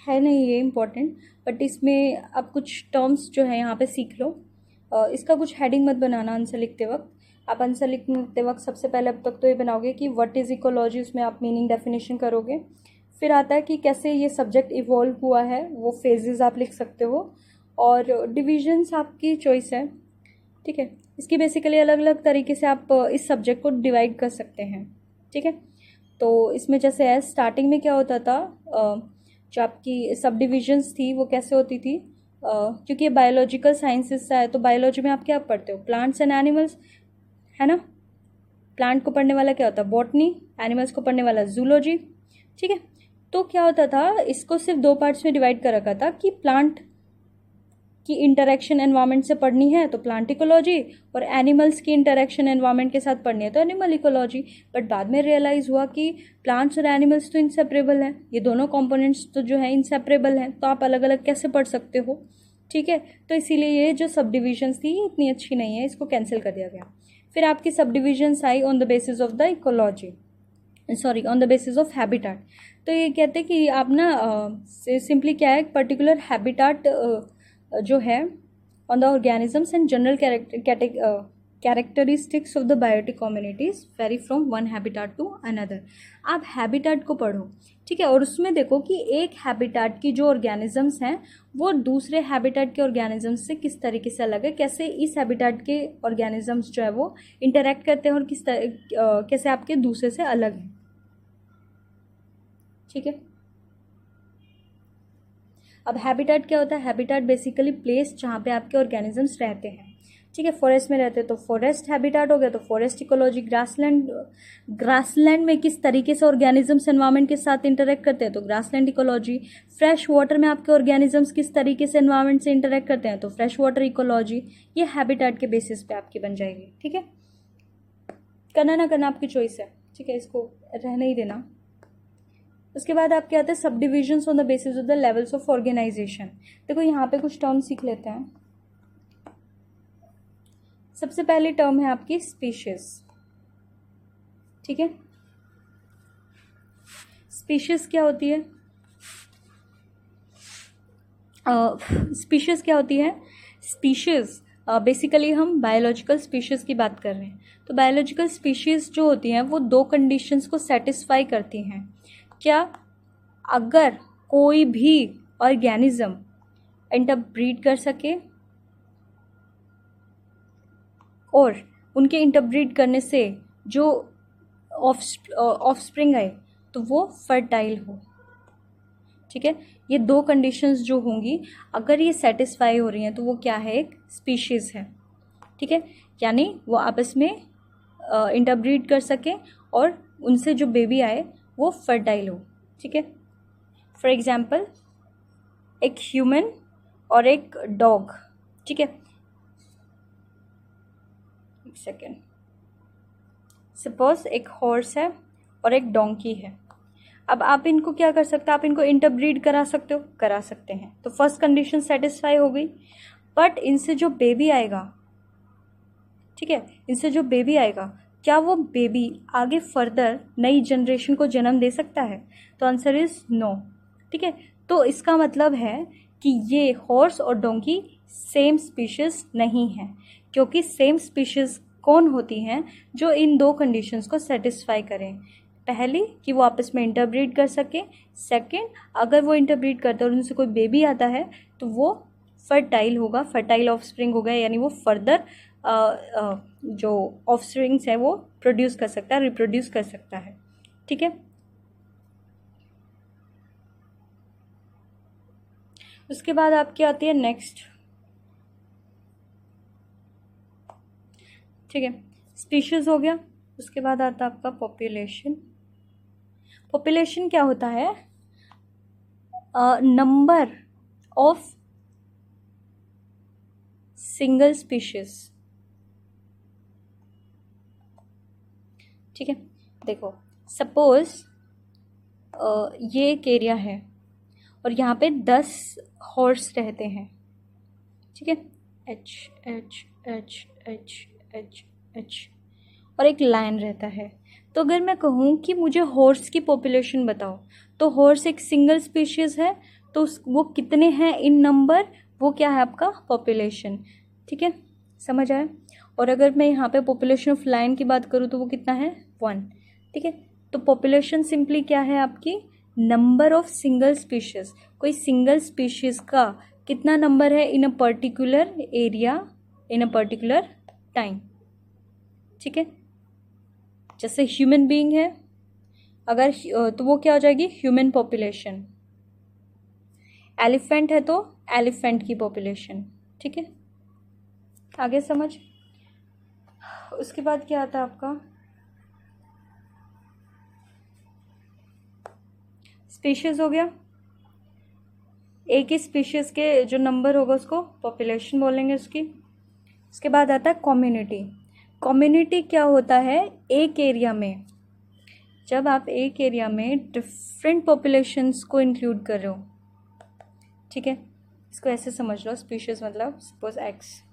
है नहीं ये इम्पोर्टेंट, बट इसमें आप कुछ टर्म्स जो है यहाँ पे सीख लो। इसका कुछ हेडिंग मत बनाना आंसर लिखते वक्त, आप आंसर लिखते वक्त सबसे पहले अब तक तो ये बनाओगे कि व्हाट इज़ इकोलॉजी, उसमें आप मीनिंग डेफिनेशन करोगे। फिर आता है कि कैसे ये सब्जेक्ट इवॉल्व हुआ है, वो फेजेस आप लिख सकते हो, और डिविजन्स आपकी चॉइस है। ठीक है, इसकी बेसिकली अलग अलग तरीके से आप इस सब्जेक्ट को डिवाइड कर सकते हैं। ठीक है, तो इसमें जैसे है स्टार्टिंग में क्या होता था, जो आपकी सब डिविजन्स थी वो कैसे होती थी, क्योंकि ये बायोलॉजिकल साइंसेस है, तो बायोलॉजी में आप क्या पढ़ते हो, प्लांट्स एंड एनिमल्स, है ना। प्लांट को पढ़ने वाला क्या होता है, बॉटनी, एनिमल्स को पढ़ने वाला जूलॉजी। ठीक है, तो क्या होता था, इसको सिर्फ दो पार्ट्स में डिवाइड कर रखा था कि प्लांट की इंटरेक्शन एनवायरनमेंट से पढ़नी है तो प्लांट इकोलॉजी, और एनिमल्स की इंटरेक्शन एनवायरनमेंट के साथ पढ़नी है तो एनिमल इकोलॉजी। बट बाद में रियलाइज़ हुआ कि प्लांट्स और एनिमल्स तो इंसेपरेबल हैं, ये दोनों कंपोनेंट्स तो जो है इंसेपरेबल हैं, तो आप अलग अलग कैसे पढ़ सकते हो। ठीक है, तो इसीलिए ये जो सब डिविजन्स थी इतनी अच्छी नहीं है, इसको कैंसिल कर दिया गया। फिर आपकी सब divisions I on the basis of the ecology, sorry on the basis of habitat. तो ये कहते हैं कि आप ना सिंपली क्या है, पर्टिकुलर हैबिटाट जो है on the organisms and general characteristics of the biotic communities vary from one habitat to another. आप हैबिटाट को पढ़ो, ठीक है, और उसमें देखो कि एक हैबिटाट की जो ऑर्गेनिजम्स हैं वो दूसरे हैबिटाट के ऑर्गेनिजम्स से किस तरीके से अलग है, कैसे इस हैबिटाट के ऑर्गेनिजम्स जो है वो इंटरेक्ट करते हैं, और कैसे आपके दूसरे से अलग हैं। ठीक है, अब हैबिटाट क्या होता है, हैबिटाट बेसिकली प्लेस जहाँ पे आपके ऑर्गेनिजम्स रहते हैं। ठीक है, फॉरेस्ट में रहते हैं तो फॉरेस्ट हैबिटाट हो गया, तो फॉरेस्ट इकोलॉजी। ग्रासलैंड में किस तरीके से ऑर्गेनिजम्स एनवायरनमेंट के साथ इंटरेक्ट करते हैं, तो ग्रासलैंड इकोलॉजी। फ्रेश वाटर में आपके ऑर्गेनिजम्स किस तरीके से एनवायरनमेंट से इंटरेक्ट करते हैं, तो फ्रेश वाटर इकोलॉजी। ये हैबिटाट के बेसिस पे आपकी बन जाएगी। ठीक है, करना ना करना आपकी चॉइस है। ठीक है, इसको रहने ही देना। उसके बाद आपके आते हैं subdivisions on the basis of the levels of organisation. देखो यहाँ पे कुछ टर्म सीख लेते हैं। सबसे पहली टर्म है आपकी स्पीशीज। ठीक है, स्पीशीज क्या होती है? स्पीशीज क्या होती है? स्पीशीज बेसिकली हम बायोलॉजिकल स्पीशीज की बात कर रहे हैं। तो बायोलॉजिकल स्पीशीज जो होती हैं वो दो कंडीशंस को सेटिस्फाई करती हैं। क्या? अगर कोई भी ऑर्गेनिज्म इंटरब्रीड कर सके और उनके इंटरब्रीड करने से जो ऑफस्प्रिंग आए तो वो फर्टाइल हो। ठीक है, ये दो कंडीशंस जो होंगी, अगर ये सेटिस्फाई हो रही हैं तो वो क्या है? एक स्पीशीज़ है। ठीक है, यानी वो आपस में इंटरब्रीड कर सके और उनसे जो बेबी आए वो फर्टाइल हो। ठीक है, फॉर एग्जाम्पल एक ह्यूमन और एक डॉग। ठीक है, एक सेकेंड। सपोज एक हॉर्स है और एक डोंकी है। अब आप इनको क्या कर सकते हैं? आप इनको इंटरब्रीड करा सकते हो, करा सकते हैं। तो फर्स्ट कंडीशन सेटिस्फाई हो गई। बट इनसे जो बेबी आएगा, ठीक है, इनसे जो बेबी आएगा, क्या वो बेबी आगे फर्दर नई जनरेशन को जन्म दे सकता है? तो आंसर इज नो। ठीक है, तो इसका मतलब है कि ये हॉर्स और डोंकी सेम स्पीशीज नहीं है, क्योंकि सेम स्पीशीज कौन होती हैं? जो इन दो कंडीशंस को सेटिस्फाई करें। पहली कि वो आपस में इंटरब्रीड कर सके, सेकंड अगर वो इंटरब्रीड करते हैं और उनसे कोई बेबी आता है तो वो फर्टाइल होगा, फर्टाइल ऑफस्प्रिंग होगा, यानी वो फर्दर जो ऑफस्प्रिंग्स है वो प्रोड्यूस कर सकता है, रिप्रोड्यूस कर सकता है। ठीक है, उसके बाद आपकी आती है नेक्स्ट। ठीक है, स्पीशीज हो गया। उसके बाद आता है आपका पॉपुलेशन। पॉपुलेशन क्या होता है? Number of single species. ठीक है, देखो सपोज ये एक एरिया है और यहाँ पे 10 हॉर्स रहते हैं। ठीक है, H H H H H H, और एक लायन रहता है। तो अगर मैं कहूँ कि मुझे हॉर्स की पॉपुलेशन बताओ, तो हॉर्स एक सिंगल स्पीशीज़ है, तो वो कितने हैं इन नंबर, वो क्या है आपका? पॉपुलेशन। ठीक है, समझ आया? और अगर मैं यहाँ पे पॉपुलेशन ऑफ लायन की बात करूँ तो वो कितना है? 1। ठीक है, तो पॉपुलेशन सिंपली क्या है आपकी? Number of single species. कोई सिंगल स्पीशीज़ का कितना नंबर है in a particular area in a particular time. ठीक है, जैसे ह्यूमन बीइंग है अगर, तो वो क्या हो जाएगी? Human population. एलिफेंट है तो एलिफेंट की पॉपुलेशन। ठीक है, आगे समझ। उसके बाद क्या आता है आपका? स्पीशीज हो गया। एक ही स्पीशीज के जो नंबर होगा उसको पॉपुलेशन बोलेंगे उसकी। उसके बाद आता है कम्युनिटी। कम्युनिटी क्या होता है? एक एरिया में, जब आप एक एरिया में डिफरेंट पॉपुलेशंस को इंक्लूड कर रहे हो। ठीक है, इसको ऐसे समझ लो, स्पीशीज मतलब सपोज एक्स,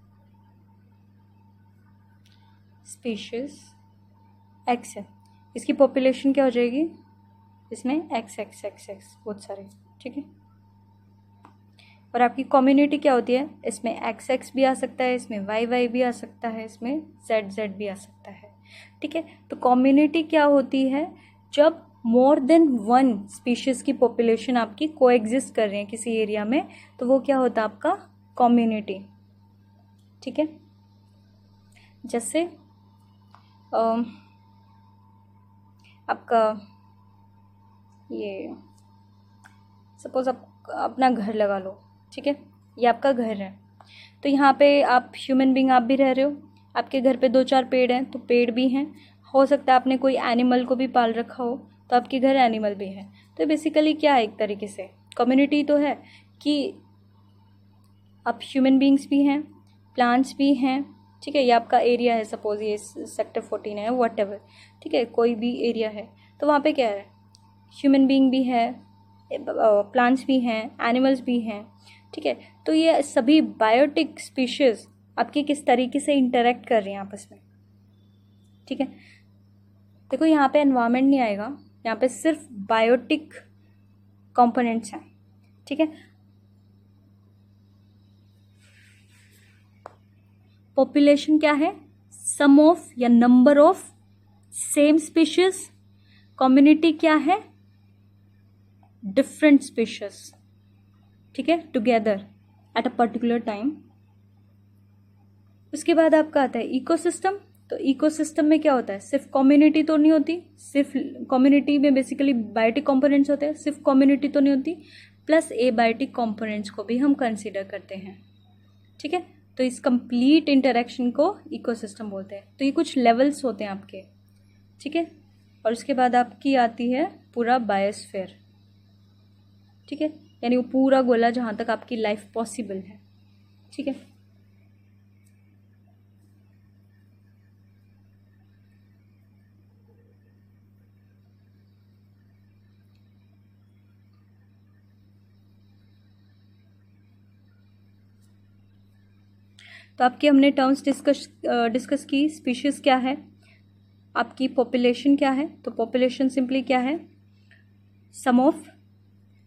स्पीशीज एक्स है, इसकी पॉपुलेशन क्या हो जाएगी? इसमें एक्स एक्स एक्स एक्स बहुत सारे। ठीक है, और आपकी कम्युनिटी क्या होती है? इसमें एक्स एक्स भी आ सकता है, इसमें वाई वाई भी आ सकता है, इसमें जेड जेड भी आ सकता है। ठीक है, तो कम्युनिटी क्या होती है? जब मोर देन 1 स्पीशीज़ की पॉपुलेशन आपकी कोएग्जिस्ट कर रही है किसी एरिया में, तो वो क्या होता है आपका? कम्युनिटी। ठीक है, जैसे आपका ये सपोज आप अपना घर लगा लो। ठीक है, ये आपका घर है, तो यहाँ पे आप ह्यूमन बींग आप भी रह रहे हो, आपके घर पे 2-4 पेड़ हैं तो पेड़ भी हैं, हो सकता है आपने कोई एनिमल को भी पाल रखा हो तो आपके घर एनिमल भी है। तो बेसिकली क्या है, एक तरीके से कम्युनिटी तो है कि आप ह्यूमन बींग्स भी हैं, प्लांट्स भी हैं, ठीक है। ये आपका एरिया है, सपोज ये सेक्टर 14 है, व्हाटएवर, ठीक है, कोई भी एरिया है तो वहाँ पे क्या है, ह्यूमन बींग भी है, प्लांट्स भी हैं, एनिमल्स भी हैं, ठीक है। तो ये सभी बायोटिक स्पीशीज़ आपके किस तरीके से इंटरेक्ट कर रही हैं आपस में, ठीक है। देखो यहाँ पे एनवायरनमेंट नहीं आएगा, यहाँ पे सिर्फ बायोटिक कंपोनेंट्स हैं, ठीक है। पॉपुलेशन क्या है, सम ऑफ या number of same species. Community क्या है, डिफरेंट स्पीशीज, ठीक है, together at a particular time. उसके बाद आपका आता है इकोसिस्टम। तो इकोसिस्टम में क्या होता है, सिर्फ कम्युनिटी तो नहीं होती, सिर्फ कम्युनिटी में बेसिकली बायोटिक कंपोनेंट्स होते हैं, सिर्फ कम्युनिटी तो नहीं होती, प्लस एबायोटिक कंपोनेंट्स को भी हम कंसीडर करते हैं, ठीक है। तो इस कंप्लीट इंटरेक्शन को इकोसिस्टम बोलते हैं। तो ये कुछ लेवल्स होते हैं आपके, ठीक है। और उसके बाद आपकी आती है पूरा बायोस्फीयर, ठीक है, यानी वो पूरा गोला जहाँ तक आपकी लाइफ पॉसिबल है, ठीक है। तो आपकी हमने टर्म्स डिस्कस की। स्पीशीज़ क्या है, आपकी पॉपुलेशन क्या है। तो पॉपुलेशन सिंपली क्या है, सम ऑफ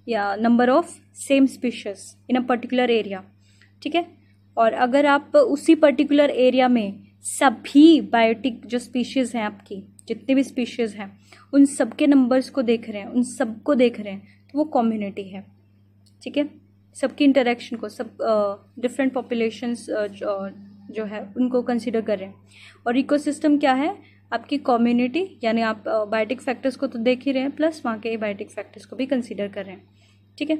या number of same species in a particular area, ठीक है। और अगर आप उसी पर्टिकुलर एरिया में सभी बायोटिक जो स्पीशीज़ हैं, आपकी जितने भी स्पीशीज़ हैं, उन सब के नंबर्स को देख रहे हैं, उन सबको देख रहे हैं, तो वो कम्युनिटी है, ठीक है। सबकी इंटरेक्शन को, सब डिफरेंट पॉपुलेशंस जो है उनको कंसीडर कर रहे हैं। और इकोसिस्टम क्या है, आपकी कम्युनिटी, यानी आप बायोटिक फैक्टर्स को तो देख ही रहे हैं, प्लस वहाँ के बायोटिक फैक्टर्स को भी कंसीडर कर रहे हैं, ठीक है।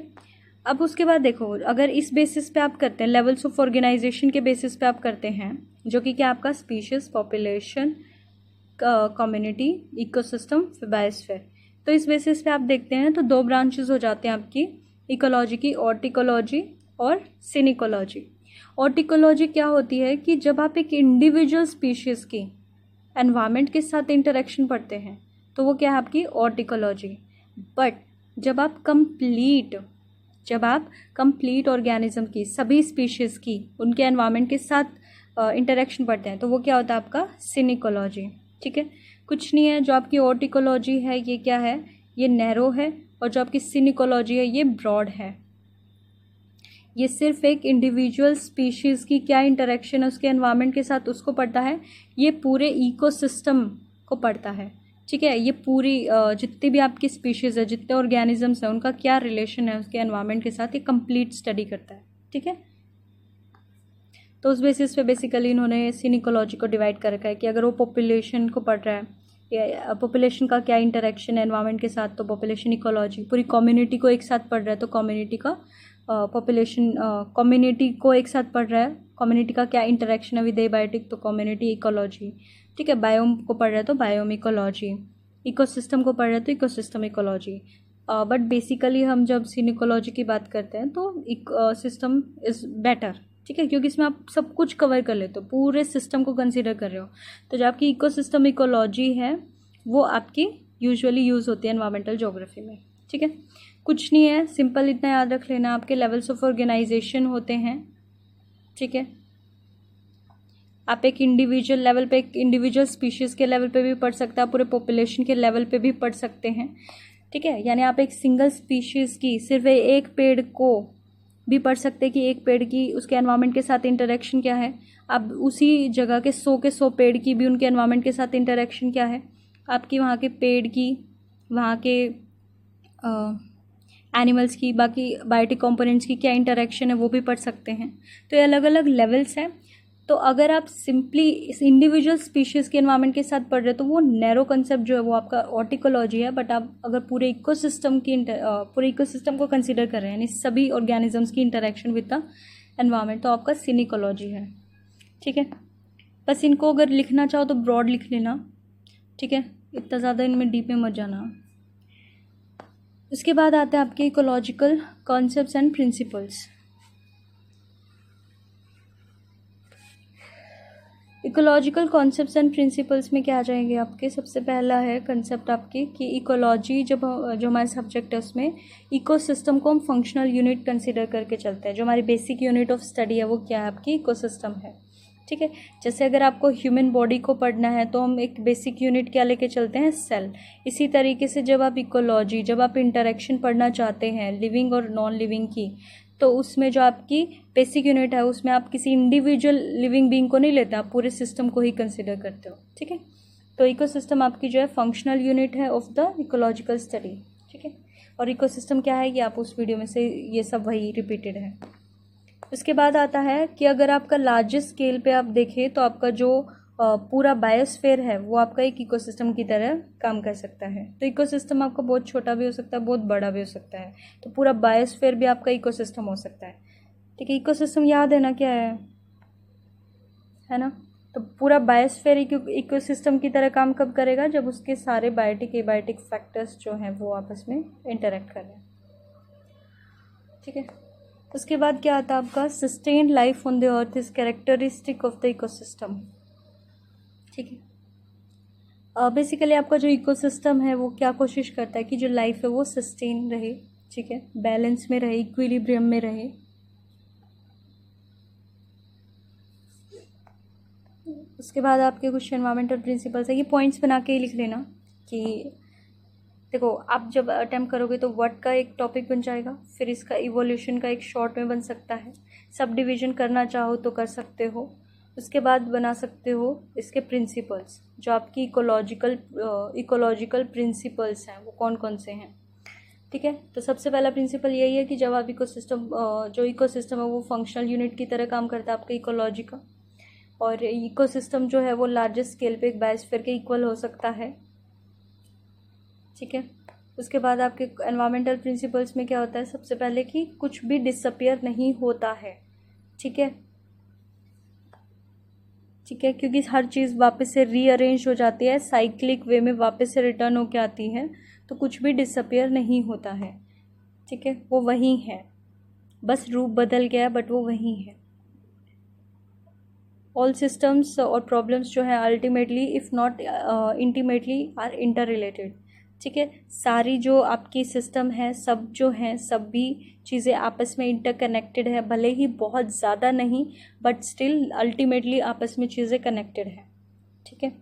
अब उसके बाद देखो, अगर इस बेसिस पे आप करते हैं, लेवल्स ऑफ ऑर्गेनाइजेशन के बेसिस पे आप करते हैं, जो कि क्या आपका species, population, community, ecosystem, biosphere. तो इस बेसिस पे आप देखते हैं तो 2 ब्रांचेस हो जाते हैं आपकी इकोलॉजी की, ऑर्टिकोलॉजी और सिनिकोलॉजी। ऑर्टिकोलॉजी क्या होती है कि जब आप एक इंडिविजुअल स्पीशीज़ की एनवायरनमेंट के साथ इंटरेक्शन पढ़ते हैं तो वो क्या है आपकी ऑर्टिकोलॉजी। बट जब आप कंप्लीट ऑर्गेनिज्म की, सभी स्पीशीज़ की, उनके एनवायरनमेंट के साथ इंटरेक्शन पढ़ते हैं तो वो क्या होता है आपका सिनिकोलॉजी, ठीक है। कुछ नहीं है, जो आपकी ऑर्टिकोलॉजी है ये क्या है, ये नैरो है, और जो आपकी सिनिकोलॉजी है ये ब्रॉड है। ये सिर्फ एक इंडिविजुअल स्पीशीज़ की क्या इंटरेक्शन है उसके एनवायरनमेंट के साथ उसको पढ़ता है, ये पूरे इकोसिस्टम को पढ़ता है, ठीक है। ये पूरी जितनी भी आपकी स्पीशीज़ है, जितने ऑर्गेनिजम्स हैं, उनका क्या रिलेशन है उसके एनवायरनमेंट के साथ, ये कंप्लीट स्टडी करता है, ठीक है। तो उस बेसिस पे बेसिकली इन्होंने सिनिकोलॉजी को डिवाइड कर रखा है कि अगर वो पॉपुलेशन को पढ़ रहा है, या पॉपुलेशन का क्या इंटरेक्शन है एनवायरनमेंट के साथ, तो पॉपुलेशन इकोलॉजी। पूरी कम्युनिटी को एक साथ पढ़ रहा है तो कम्युनिटी का पॉपुलेशन, कम्युनिटी को एक साथ पढ़ रहा है, कम्युनिटी का क्या इंटरेक्शन है विद एबायोटिक, तो कम्युनिटी इकोलॉजी, ठीक है। बायोम को पढ़ रहा है तो बायोम इकोलॉजी, इकोसिस्टम को पढ़ रहा है तो इकोसिस्टम इकोलॉजी। बट बेसिकली हम जब सिनिकोलॉजी की बात करते हैं तो सिस्टम इज़ बेटर, ठीक है, क्योंकि इसमें आप सब कुछ कवर कर लेते हो, पूरे सिस्टम को कंसीडर कर रहे हो। तो जो आपकी इकोसिस्टम इकोलॉजी है वो आपकी यूजुअली यूज़ होती है एनवायरमेंटल ज्योग्राफी में, ठीक है। कुछ नहीं है, सिंपल इतना याद रख लेना, आपके लेवल्स ऑफ ऑर्गेनाइजेशन होते हैं, ठीक है। आप एक इंडिविजुअल लेवल पे, एक इंडिविजुअल स्पीशीज़ के लेवल पे भी पढ़ सकते हैं, पूरे पॉपुलेशन के लेवल पे भी पढ़ सकते हैं, ठीक है। यानी आप एक सिंगल स्पीशीज़ की, सिर्फ एक पेड़ को भी पढ़ सकते हैं कि एक पेड़ की उसके एनवायरनमेंट के साथ इंटरेक्शन क्या है। अब उसी जगह के 100 पेड़ की भी उनके एनवायरनमेंट के साथ इंटरेक्शन क्या है, आपकी वहाँ के पेड़ की, वहाँ के एनिमल्स की, बाकी बायोटिक कंपोनेंट्स की क्या इंटरेक्शन है वो भी पढ़ सकते हैं। तो ये अलग अलग लेवल्स हैं। तो अगर आप सिंपली इस इंडिविजुअल स्पीशीज़ के एनवायरनमेंट के साथ पढ़ रहे हो तो वो नैरो कंसेप्ट जो है वो आपका ऑर्टिकोलॉजी है। बट आप अगर पूरे इकोसिस्टम को कंसीडर कर रहे हैं, यानी सभी ऑर्गेनिजम्स की इंटरेक्शन विद द एनवायरनमेंट, तो आपका सीन इकोलॉजी है। ठीक है, बस इनको अगर लिखना चाहो तो ब्रॉड लिख लेना। ठीक है, इतना ज़्यादा इनमें डीप में मत जाना। उसके बाद आते हैं आपके ecological concepts and principles. Ecological concepts and principles में क्या आ जाएंगे आपके? सबसे पहला है कंसेप्ट आपके कि इकोलॉजी जो हमारे सब्जेक्ट है उसमें इकोसिस्टम को हम फंक्शनल यूनिट कंसिडर करके चलते हैं। जो हमारी बेसिक यूनिट ऑफ स्टडी है वो क्या है? आपकी इकोसिस्टम है। ठीक है, जैसे अगर आपको ह्यूमन बॉडी को पढ़ना है तो हम एक बेसिक यूनिट क्या लेके चलते हैं? सेल। इसी तरीके से जब आप इकोलॉजी, जब आप इंटरेक्शन पढ़ना चाहते हैं लिविंग और नॉन लिविंग की, तो उसमें जो आपकी बेसिक यूनिट है उसमें आप किसी इंडिविजुअल लिविंग बीइंग को नहीं लेते, आप पूरे सिस्टम को ही कंसिडर करते हो। ठीक है, तो इकोसिस्टम आपकी जो है फंक्शनल यूनिट है ऑफ द इकोलॉजिकल स्टडी। ठीक है, और इकोसिस्टम क्या है ये आप उस वीडियो में से ये सब वही रिपीटेड है। उसके बाद आता है कि अगर आपका लार्जेस्ट स्केल पे आप देखें तो आपका जो पूरा बायोस्फीयर है वो आपका एक इकोसिस्टम की तरह काम कर सकता है। तो इकोसिस्टम आपका बहुत छोटा भी हो सकता है, बहुत बड़ा भी हो सकता है, तो पूरा बायोस्फीयर भी आपका इकोसिस्टम हो सकता है। ठीक है, इकोसिस्टम याद है ना क्या है ना? तो पूरा बायोस्फीयर इकोसिस्टम की तरह काम कब करेगा? जब उसके सारे बायोटिक एबायोटिक फैक्टर्स जो हैं वो आपस में इंटरेक्ट कर रहे हैं। ठीक है, उसके बाद क्या आता है आपका? Sustained life on the earth is characteristic of the ecosystem. ठीक है, बेसिकली आपका जो इकोसिस्टम है वो क्या कोशिश करता है कि जो लाइफ है वो सस्टेन रहे। ठीक है, बैलेंस में रहे, इक्विलिब्रियम में रहे। उसके बाद आपके कुछ एनवायरमेंटल प्रिंसिपल्स है, ये पॉइंट्स बना के ही लिख लेना कि देखो आप जब अटेम्प्ट करोगे तो व्हाट का एक टॉपिक बन जाएगा, फिर इसका इवोल्यूशन का एक शॉर्ट में बन सकता है, सब डिवीजन करना चाहो तो कर सकते हो। उसके बाद बना सकते हो इसके प्रिंसिपल्स, जो आपकी इकोलॉजिकल प्रिंसिपल्स हैं वो कौन कौन से हैं। ठीक है, तो सबसे पहला प्रिंसिपल यही है कि जब आप जो इकोसिस्टम है वो फंक्शनल यूनिट की तरह काम करता है आपका इकोलॉजी का, और इकोसिस्टम जो है वो लार्जेस्ट स्केल पे एक बायोस्फीयर के इक्वल हो सकता है। ठीक है, उसके बाद आपके एनवायरमेंटल प्रिंसिपल्स में क्या होता है? सबसे पहले कि कुछ भी डिसअपियर नहीं होता है। ठीक है, ठीक है, क्योंकि हर चीज़ वापस से रीअरेंज हो जाती है, साइक्लिक वे में वापस से रिटर्न होके आती है, तो कुछ भी डिसअपियर नहीं होता है। ठीक है, वो वही है, बस रूप बदल गया है बट वो वही है। ऑल सिस्टम्स और प्रॉब्लम्स जो है ultimately if not intimately are inter related. ठीक है, सारी जो आपकी सिस्टम है, सब जो हैं सभी चीज़ें आपस में इंटरकनेक्टेड है, भले ही बहुत ज़्यादा नहीं बट स्टिल अल्टीमेटली आपस में चीज़ें कनेक्टेड है। ठीक है,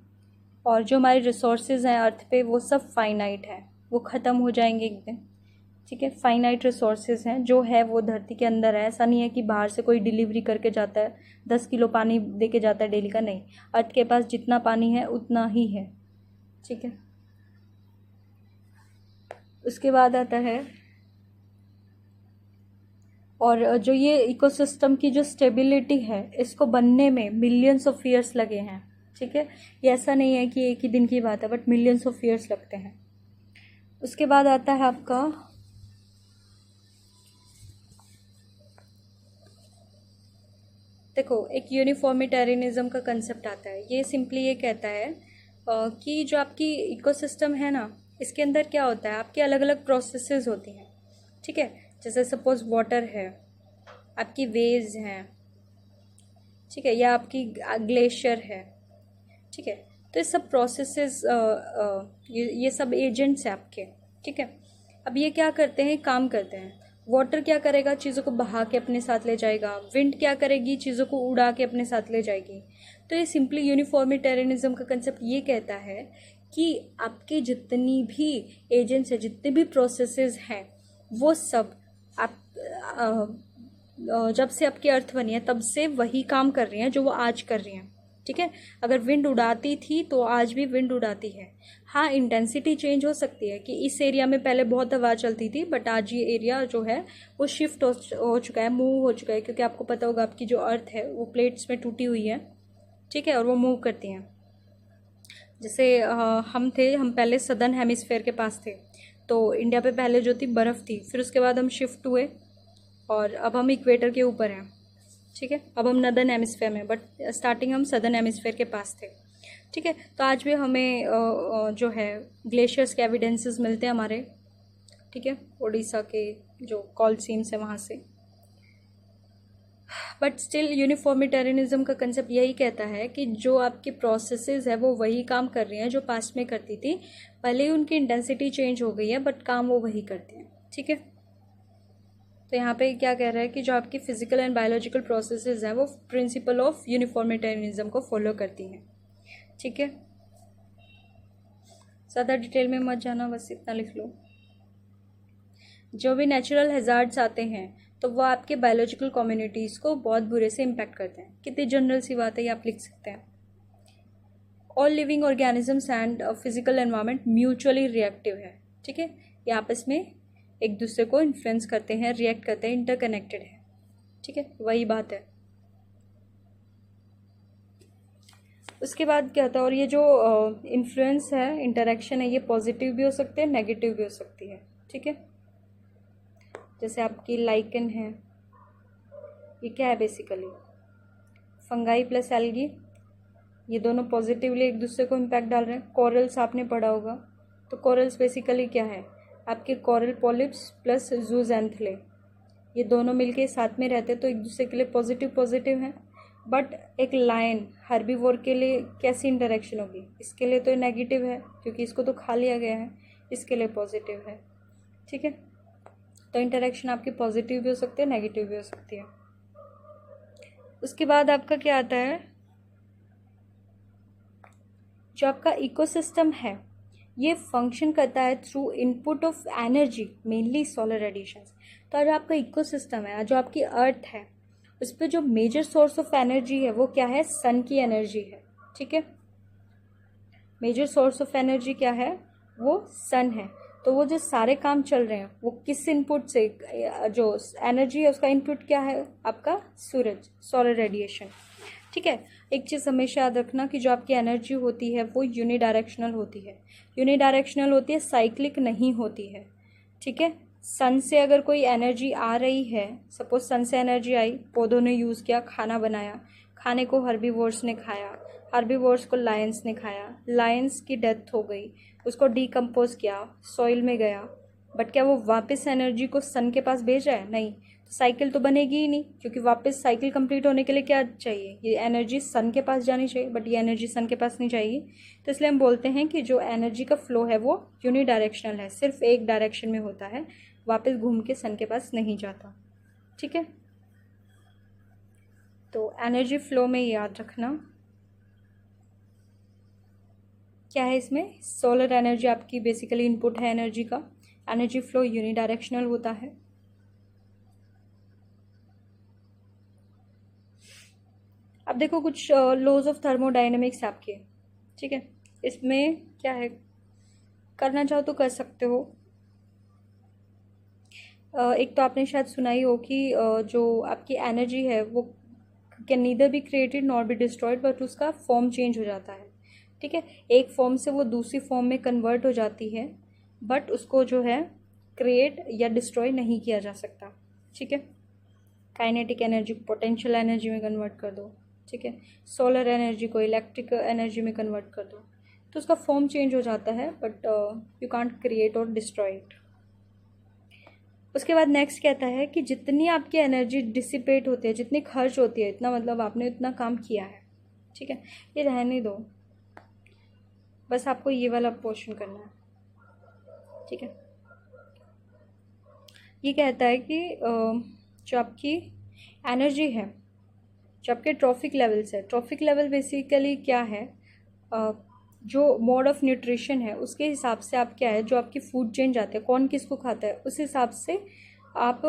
और जो हमारे रिसोर्सेज हैं अर्थ पे वो सब फाइनाइट है, वो ख़त्म हो जाएंगे एक दिन। ठीक है, फाइनाइट रिसोर्सेज हैं, जो है वो धरती के अंदर है। ऐसा नहीं है कि बाहर से कोई डिलीवरी करके जाता है 10 किलो पानी दे के जाता है डेली का, नहीं, अर्थ के पास जितना पानी है उतना ही है। ठीक है, उसके बाद आता है और जो ये इकोसिस्टम की जो स्टेबिलिटी है इसको बनने में मिलियंस ऑफ ईयर्स लगे हैं। ठीक है, ये ऐसा नहीं है कि एक ही दिन की बात है बट मिलियंस ऑफ ईयर्स लगते हैं। उसके बाद आता है आपका देखो एक यूनिफॉर्मिटेरियनिज्म का कंसेप्ट आता है। ये सिंपली ये कहता है कि जो आपकी इकोसिस्टम है ना, इसके अंदर क्या होता है, आपकी अलग अलग प्रोसेसेस होती हैं। ठीक है, जैसे सपोज वाटर है, आपकी वेव्स हैं, ठीक है, या आपकी ग्लेशियर है। ठीक है, तो ये सब प्रोसेसेस ये सब एजेंट्स हैं आपके। ठीक है, अब ये क्या करते हैं, काम करते हैं। वाटर क्या करेगा, चीज़ों को बहा के अपने साथ ले जाएगा। विंड क्या करेगी, चीज़ों को उड़ा के अपने साथ ले जाएगी। तो ये सिंपली यूनिफॉर्मिटेरियनिज्म का कंसेप्ट ये कहता है कि आपके जितनी भी एजेंट्स हैं, जितने भी प्रोसेसेस हैं, वो सब आप जब से आपकी अर्थ बनी है तब से वही काम कर रही हैं जो वो आज कर रही हैं। ठीक है, अगर विंड उड़ाती थी तो आज भी विंड उड़ाती है। हाँ, इंटेंसिटी चेंज हो सकती है कि इस एरिया में पहले बहुत हवा चलती थी बट आज ये एरिया जो है वो शिफ्ट हो चुका है, मूव हो चुका है, क्योंकि आपको पता होगा आपकी जो अर्थ है वो प्लेट्स में टूटी हुई है। ठीक है, और वो मूव करती हैं। जैसे हम पहले सदर्न हेमिस्फेयर के पास थे, तो इंडिया पे पहले जो थी बर्फ़ थी, फिर उसके बाद हम शिफ्ट हुए और अब हम इक्वेटर के ऊपर हैं। ठीक है। अब हम नदर्न हेमिस्फेयर में, बट स्टार्टिंग हम सदर्न हेमिस्फेयर के पास थे। ठीक है, तो आज भी हमें जो है ग्लेशियर्स के एविडेंसेस मिलते हैं हमारे, ठीक है, उड़ीसा के जो कॉलसीम्स है वहाँ से। बट स्टिल यूनिफॉर्मिटेरियनिज्म का कंसेप्ट यही कहता है कि जो आपकी प्रोसेसेस है वो वही काम कर रही हैं जो पास्ट में करती थी, भले ही उनकी इंटेंसिटी चेंज हो गई है बट काम वो वही करती हैं। ठीक है, तो यहाँ पे क्या कह रहा है कि जो आपकी फिजिकल एंड बायोलॉजिकल प्रोसेसेस हैं वो प्रिंसिपल ऑफ यूनिफॉर्मिटेरियनिज्म को फॉलो करती हैं। ठीक है, ज़्यादा डिटेल में मत जाना, बस इतना लिख लो। जो भी नेचुरल हैज़ार्ड्स आते हैं तो वो आपके बायोलॉजिकल कम्युनिटीज़ को बहुत बुरे से इम्पैक्ट करते हैं। कितनी जनरल सी बात है, ये आप लिख सकते हैं। All living organisms and physical environment mutually reactive है। ठीक है, ये आपस में एक दूसरे को इन्फ्लुएंस करते हैं, रिएक्ट करते हैं, इंटरकनेक्टेड है। ठीक है, वही बात है। उसके बाद क्या होता है, और ये जो इन्फ्लुएंस है, इंटरेक्शन है, ये पॉजिटिव भी हो सकते हैं, नेगेटिव भी हो सकती है। ठीक है, जैसे आपकी लाइकन है, ये क्या है बेसिकली, फंगाई प्लस एल्गी, ये दोनों पॉजिटिवली एक दूसरे को इम्पैक्ट डाल रहे हैं। कोरल्स आपने पढ़ा होगा, तो कोरल्स बेसिकली क्या है, आपके कोरल पॉलिप्स प्लस जूजेंथले, ये दोनों मिलके साथ में रहते हैं तो एक दूसरे के लिए पॉजिटिव हैं। बट एक लायन हर्बीवोर के लिए कैसी इंटरेक्शन होगी, इसके लिए तो नेगेटिव है क्योंकि इसको तो खा लिया गया है, इसके लिए पॉजिटिव है। ठीक है, तो इंटरेक्शन आपकी पॉजिटिव भी हो सकती है, नेगेटिव भी हो सकती है। उसके बाद आपका क्या आता है, जो आपका इकोसिस्टम है ये फंक्शन करता है through input of energy, mainly solar radiations. तो जो आपका इकोसिस्टम है, जो आपकी अर्थ है, उस पर जो मेजर सोर्स ऑफ एनर्जी है वो क्या है, सन की एनर्जी है। ठीक है, मेजर सोर्स ऑफ एनर्जी क्या है, वो सन है। तो वो जो सारे काम चल रहे हैं वो किस इनपुट से, जो एनर्जी है उसका इनपुट क्या है, आपका सूरज, सोलर रेडिएशन। ठीक है, एक चीज़ हमेशा याद रखना कि जो आपकी एनर्जी होती है वो यूनिडायरेक्शनल होती है। यूनिडायरेक्शनल होती है, साइक्लिक नहीं होती है। ठीक है, सन से अगर कोई एनर्जी आ रही है, सपोज सन से एनर्जी आई, पौधों ने यूज़ किया, खाना बनाया, खाने को हर्बीवोर्स ने खाया, हर्बीवोर्स को लायंस ने खाया, लायंस की डेथ हो गई, उसको डीकम्पोज किया, सॉइल में गया, बट क्या वो वापस एनर्जी को सन के पास भेज रहा है, नहीं, तो साइकिल तो बनेगी ही नहीं, क्योंकि वापस साइकिल कंप्लीट होने के लिए क्या चाहिए, ये एनर्जी सन के पास जानी चाहिए, बट ये एनर्जी सन के पास नहीं जाएगी। तो इसलिए हम बोलते हैं कि जो एनर्जी का फ्लो है वो यूनिडायरेक्शनल है, सिर्फ एक डायरेक्शन में होता है, वापस घूम के सन के पास नहीं जाता। ठीक है, तो एनर्जी फ्लो में याद रखना क्या है, इसमें सोलर एनर्जी आपकी बेसिकली इनपुट है एनर्जी का, एनर्जी फ्लो यूनिडायरेक्शनल होता है। अब देखो कुछ लॉज ऑफ थर्मोडायनेमिक्स आपके। ठीक है, इसमें क्या है, करना चाहो तो कर सकते हो। एक तो आपने शायद सुना ही हो कि जो आपकी एनर्जी है वो can neither be created nor be destroyed, but उसका फॉर्म चेंज हो जाता है। ठीक है, एक फॉर्म से वो दूसरी फॉर्म में कन्वर्ट हो जाती है, बट उसको जो है क्रिएट या डिस्ट्रॉय नहीं किया जा सकता। ठीक है, काइनेटिक एनर्जी को पोटेंशियल एनर्जी में कन्वर्ट कर दो, ठीक है, सोलर एनर्जी को इलेक्ट्रिक एनर्जी में कन्वर्ट कर दो, तो उसका फॉर्म चेंज हो जाता है, बट यू कांट क्रिएट और डिस्ट्रॉय इट। उसके बाद नेक्स्ट कहता है कि जितनी आपकी एनर्जी डिसिपेट होती है, जितनी खर्च होती है, इतना मतलब आपने इतना काम किया है। ठीक है, ये रहने दो, बस आपको ये वाला पोर्शन करना है। ठीक है, ये कहता है कि जो आपकी एनर्जी है, जो आपके ट्रॉफिक लेवल्स है, ट्रॉफिक लेवल बेसिकली क्या है, जो मोड ऑफ न्यूट्रिशन है उसके हिसाब से आप क्या है, जो आपकी फूड चेन जाते हैं, कौन किसको खाता है, उस हिसाब से आप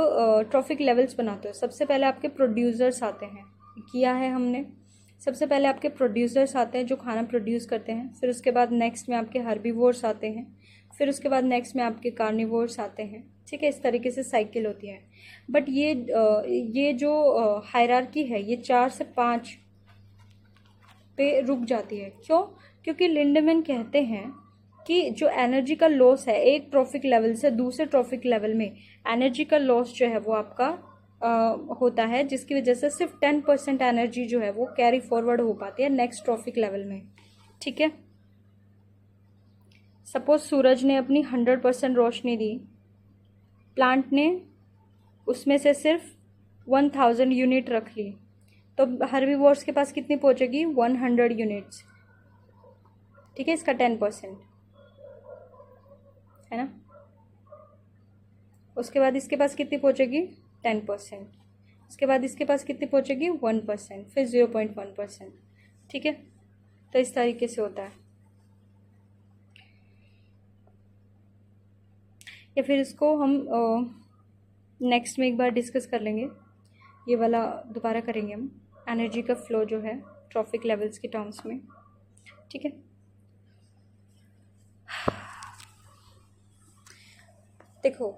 ट्रॉफिक लेवल्स बनाते हो। सबसे पहले आपके प्रोड्यूसर्स आते हैं, किया है हमने, सबसे पहले आपके प्रोड्यूसर्स आते हैं जो खाना प्रोड्यूस करते हैं, फिर उसके बाद नेक्स्ट में आपके हर्बीवोर्स आते हैं, फिर उसके बाद नेक्स्ट में आपके कार्निवोर्स आते हैं। ठीक है, इस तरीके से साइकिल होती है। बट ये जो हायरार्की है ये 4 से 5 पे रुक जाती है। क्यों? क्योंकि लिंडमैन कहते हैं कि जो एनर्जी का लॉस है एक ट्रॉफिक लेवल से दूसरे ट्रॉफिक लेवल में, एनर्जी का लॉस जो है वो आपका होता है, जिसकी वजह से सिर्फ 10% एनर्जी जो है वो कैरी फॉरवर्ड हो पाती है नेक्स्ट ट्रॉफिक लेवल में। ठीक है, सपोज सूरज ने अपनी 100% रोशनी दी, प्लांट ने उसमें से सिर्फ 1000 यूनिट रख ली, तो हर्बीवोर्स के पास कितनी पहुंचेगी? 100 यूनिट्स। ठीक है, इसका 10% है ना। उसके बाद इसके पास कितनी पहुंचेगी? 10%। उसके बाद इसके पास कितनी पहुंचेगी? 1%, फिर 0.1%। ठीक है, तो इस तरीके से होता है। या फिर इसको हम नेक्स्ट में एक बार डिस्कस कर लेंगे, ये वाला दोबारा करेंगे हम, एनर्जी का फ्लो जो है ट्रॉफिक लेवल्स के टर्म्स में। ठीक है, देखो